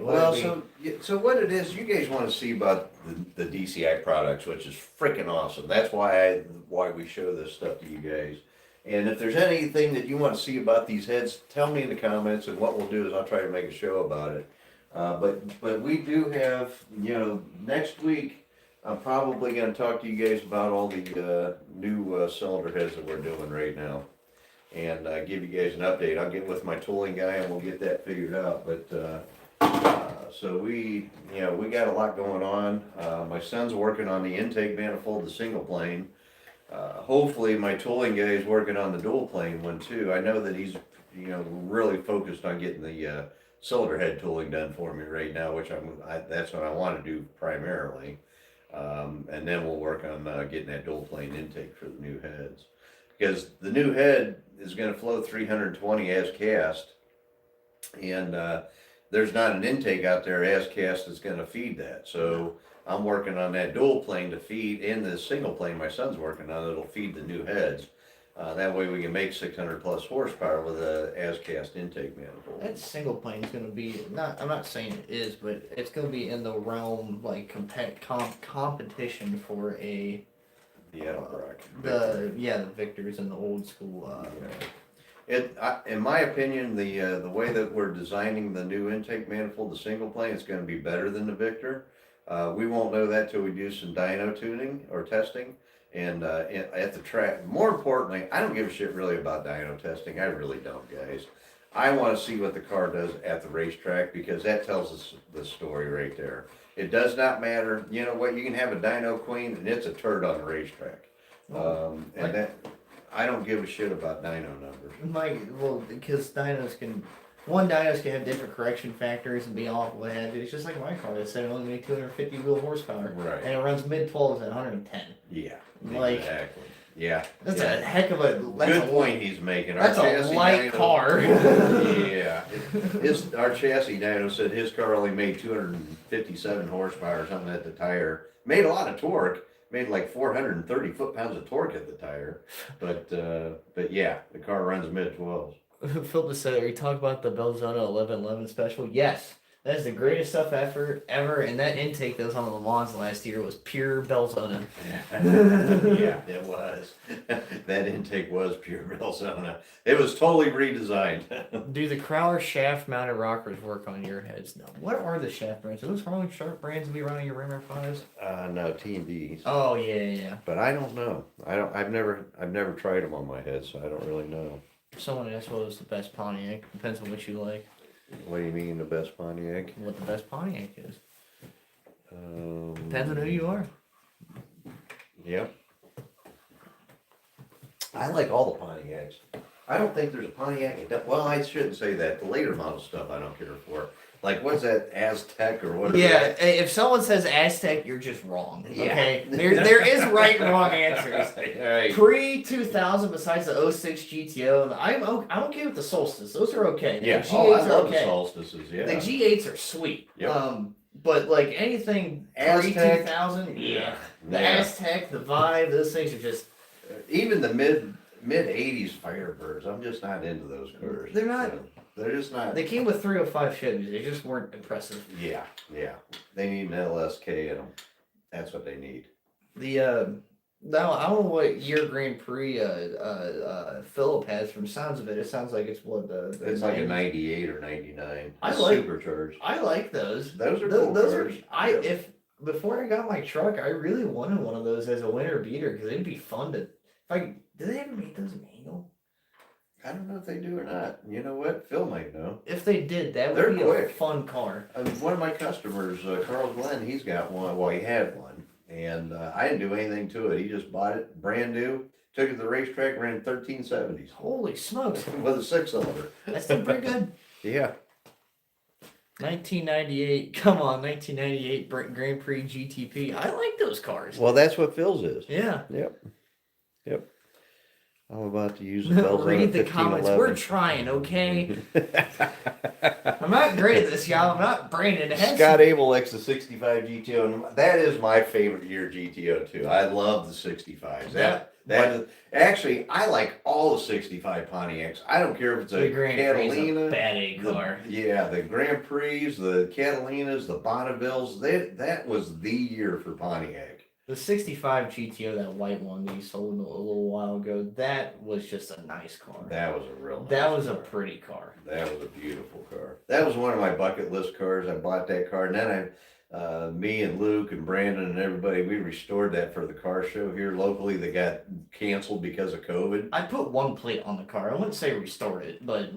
So what it is, you guys want to see about the DCI products, which is freaking awesome. That's why we show this stuff to you guys. And if there's anything that you want to see about these heads, tell me in the comments, and what we'll do is I'll try to make a show about it. But we do have, next week I'm probably going to talk to you guys about all the new cylinder heads that we're doing right now, and give you guys an update. I'll get with my tooling guy and we'll get that figured out. But so we got a lot going on. My son's working on the intake manifold, the single plane. Hopefully my tooling guy is working on the dual plane one too. I know that he's really focused on getting the cylinder head tooling done for me right now, which that's what I want to do primarily. And then we'll work on getting that dual plane intake for the new heads, because the new head is going to flow 320 as cast, and there's not an intake out there as cast that's going to feed that. So I'm working on that dual plane to feed, and the single plane my son's working on, it'll feed the new heads. That way we can make 600 plus horsepower with a as cast intake manifold. That single plane is going to be I'm not saying it is, but it's going to be in the realm like competition for the Victors and the old school. In my opinion, the way that we're designing the new intake manifold, the single plane, it's going to be better than the Victor. We won't know that till we do some dyno tuning or testing. And at the track, more importantly, I don't give a shit really about dyno testing. I really don't, guys. I want to see what the car does at the racetrack, because that tells us the story right there. It does not matter. You know what? You can have a dyno queen and it's a turd on the racetrack. I don't give a shit about dyno numbers. Because dynos can have different correction factors and be awful to have. It's just like my car. It said it only made 250 wheel horsepower. Right. And it runs mid 12s at 110. Yeah. Like, exactly. Yeah. That's a heck of a good point he's making. That's a light car. Yeah. Our chassis dyno said his car only made 257 horsepower or something at the tire. Made a lot of torque. Made like 430 foot-pounds of torque at the tire. But yeah, the car runs mid 12s. Phil just said, are you talking about the Belzona 1111 special? Yes. That's the greatest stuff ever. And that intake that was on the Le Mans last year was pure Belzona. Yeah, it was. That intake was pure Belzona. It was totally redesigned. Do the Crowler shaft mounted rockers work on your heads? No. What are the shaft brands? Are those Harley Sharp brands we run on your Rimmer 5s? No, T&Ds. Oh yeah. But I don't know. I've never tried them on my head, so I don't really know. Someone asked what was the best Pontiac. Depends on what you like. What do you mean the best Pontiac? What the best Pontiac is. Depends on who you are. Yep. I like all the Pontiacs. I don't think there's a Pontiac. Well, I shouldn't say that. The later model stuff I don't care for. Like, what's that, Aztec or whatever? Yeah, if someone says Aztec, you're just wrong. Yeah. Okay? There is right and wrong answers. Right. Pre-2000, besides the 06 GTO, I'm okay with the Solstice. Those are okay. Yeah. The Oh, I G8s are love okay. the Solstices. Yeah. The G8s are sweet. Yep. But like anything Aztec. pre-2000, yeah. The Yeah. Aztec, the Vibe, those things are just... Even the mid '80s Firebirds, I'm just not into those cars. They're not... They're just not. They came with 305 Chevys. They just weren't impressive. Yeah. They need an LSK in them. That's what they need. Now I don't know what year Grand Prix Phillip has. From the sounds of it, it sounds like it's what the It's like a 90s. 98 or 99. I like- supercharged. I like those. Those are cool Those cars. are if before I got my truck, I really wanted one of those as a winter beater because it'd be fun to. If I do they ever make those manual? I don't know if they do or not. You know what? Phil might know. If they did, that would They're be a quick. fun car. One of my customers, Carl Glenn, he's got one. Well, he had one. And I didn't do anything to it. He just bought it brand new, took it to the racetrack, ran 1370s Holy smokes, with a 6-cylinder. that's still pretty good. Yeah. 1998, come on, 1998 Grand Prix GTP. I like those cars. Well, that's what Phil's is. Yeah. Yep. I'm about to use the bells on a Read the comments. 1511. We're trying, okay? I'm not great at this, y'all. I'm not Brandon. It has Scott Abel likes the 65 GTO, and that is my favorite year GTO too. I love the 65s. That is, actually, I like all the 65 Pontiacs. I don't care if it's the a Grand Prix is a Catalina, bad A car. the Grand Prix, the Catalinas, the Bonnevilles. That was the year for Pontiac. The 65 GTO, that white one that you sold a little while ago, that was just a nice car. That was a real nice That was a car. pretty car. That was a beautiful car. That was one of my bucket list cars. I bought that car, and then me and Luke and Brandon and everybody, we restored that for the car show here locally that got canceled because of COVID. I put one plate on the car. I wouldn't say restored it, but...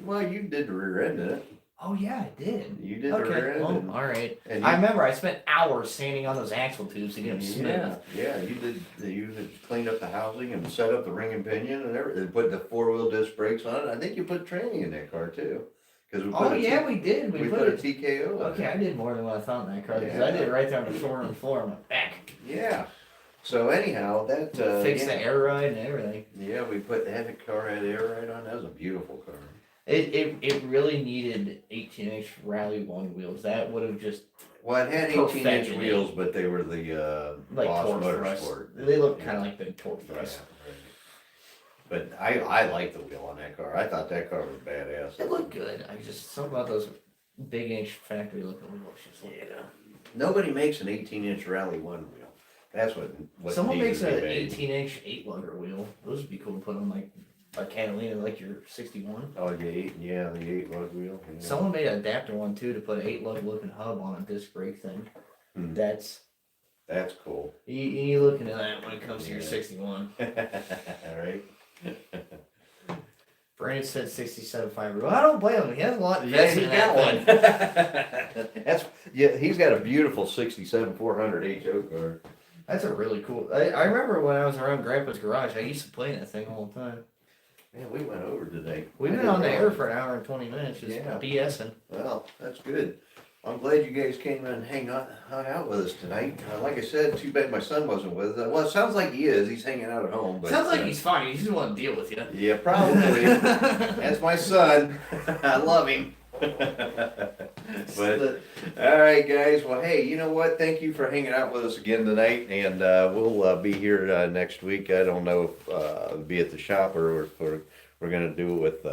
Well, you did the rear end in it. Oh, yeah, I did. You did the rear Okay, end. well, and- all right. and I you- remember I spent hours sanding on those axle tubes to get them smooth. Yeah, you did. You had cleaned up the housing and set up the ring and pinion and everything. Put the 4-wheel disc brakes on it. I think you put training in that car too. Because we put Oh, yeah, we did. we put a TKO. in Okay, it. I did more than what I thought in that car because Yeah. I did it right there on the showroom floor on my back. Yeah. So anyhow, that Fixed yeah. the air ride and everything. Yeah, we put the car had air right on. That was a beautiful car. It really needed 18-inch Rally 1 wheels. That would have just Well, it had 18-inch Perfected it. wheels, but they were the like Boss torque thrust. Motorsport. They look kind of like the torque Yeah, thrust. right. But I like the wheel on that car. I thought that car was badass. It looked good. I just something about those big inch factory looking wheels just look good. Nobody makes an 18-inch Rally 1 wheel. That's what Someone needs makes to an be made. 18-inch 8-lugger wheel. Those would be cool to put on like a Catalina, like your 61. Oh, the 8-lug wheel. Yeah. Someone made an adapter one too to put an 8-lug looking hub on a disc brake thing. Hmm. That's That's cool. you looking at that when it comes to your Yeah. 61. All right. Brandon said 67 fiber. Well, I don't blame him. He has a lot Yeah, invested he's in got that one. thing. That's he's got a beautiful 67 400 HO car. That's a really cool. I remember when I was around Grandpa's garage, I used to play that thing all the time. Man, we went over today. We've been on the air for an hour and 20 minutes just Yeah. BSing. Well, that's good. I'm glad you guys came and hung out with us tonight. Like I said, too bad my son wasn't with us. Well, it sounds like he is. He's hanging out at home. But, Sounds like he's fine. He just want to deal with you. Yeah, probably. That's my son. I love him. But all right, guys. Well, hey, you know what? Thank you for hanging out with us again tonight, and we'll be here next week. I don't know if it'll be at the shop or if we're gonna do it with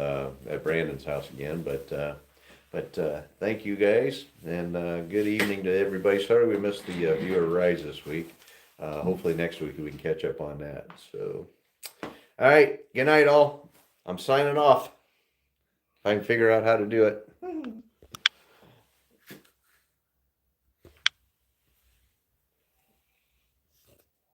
at Brandon's house again, but But thank you guys, and good evening to everybody. Sorry we missed the viewer rise this week. Hopefully next week we can catch up on that. So, all right, good night all. I'm signing off. If I can figure out how to do it.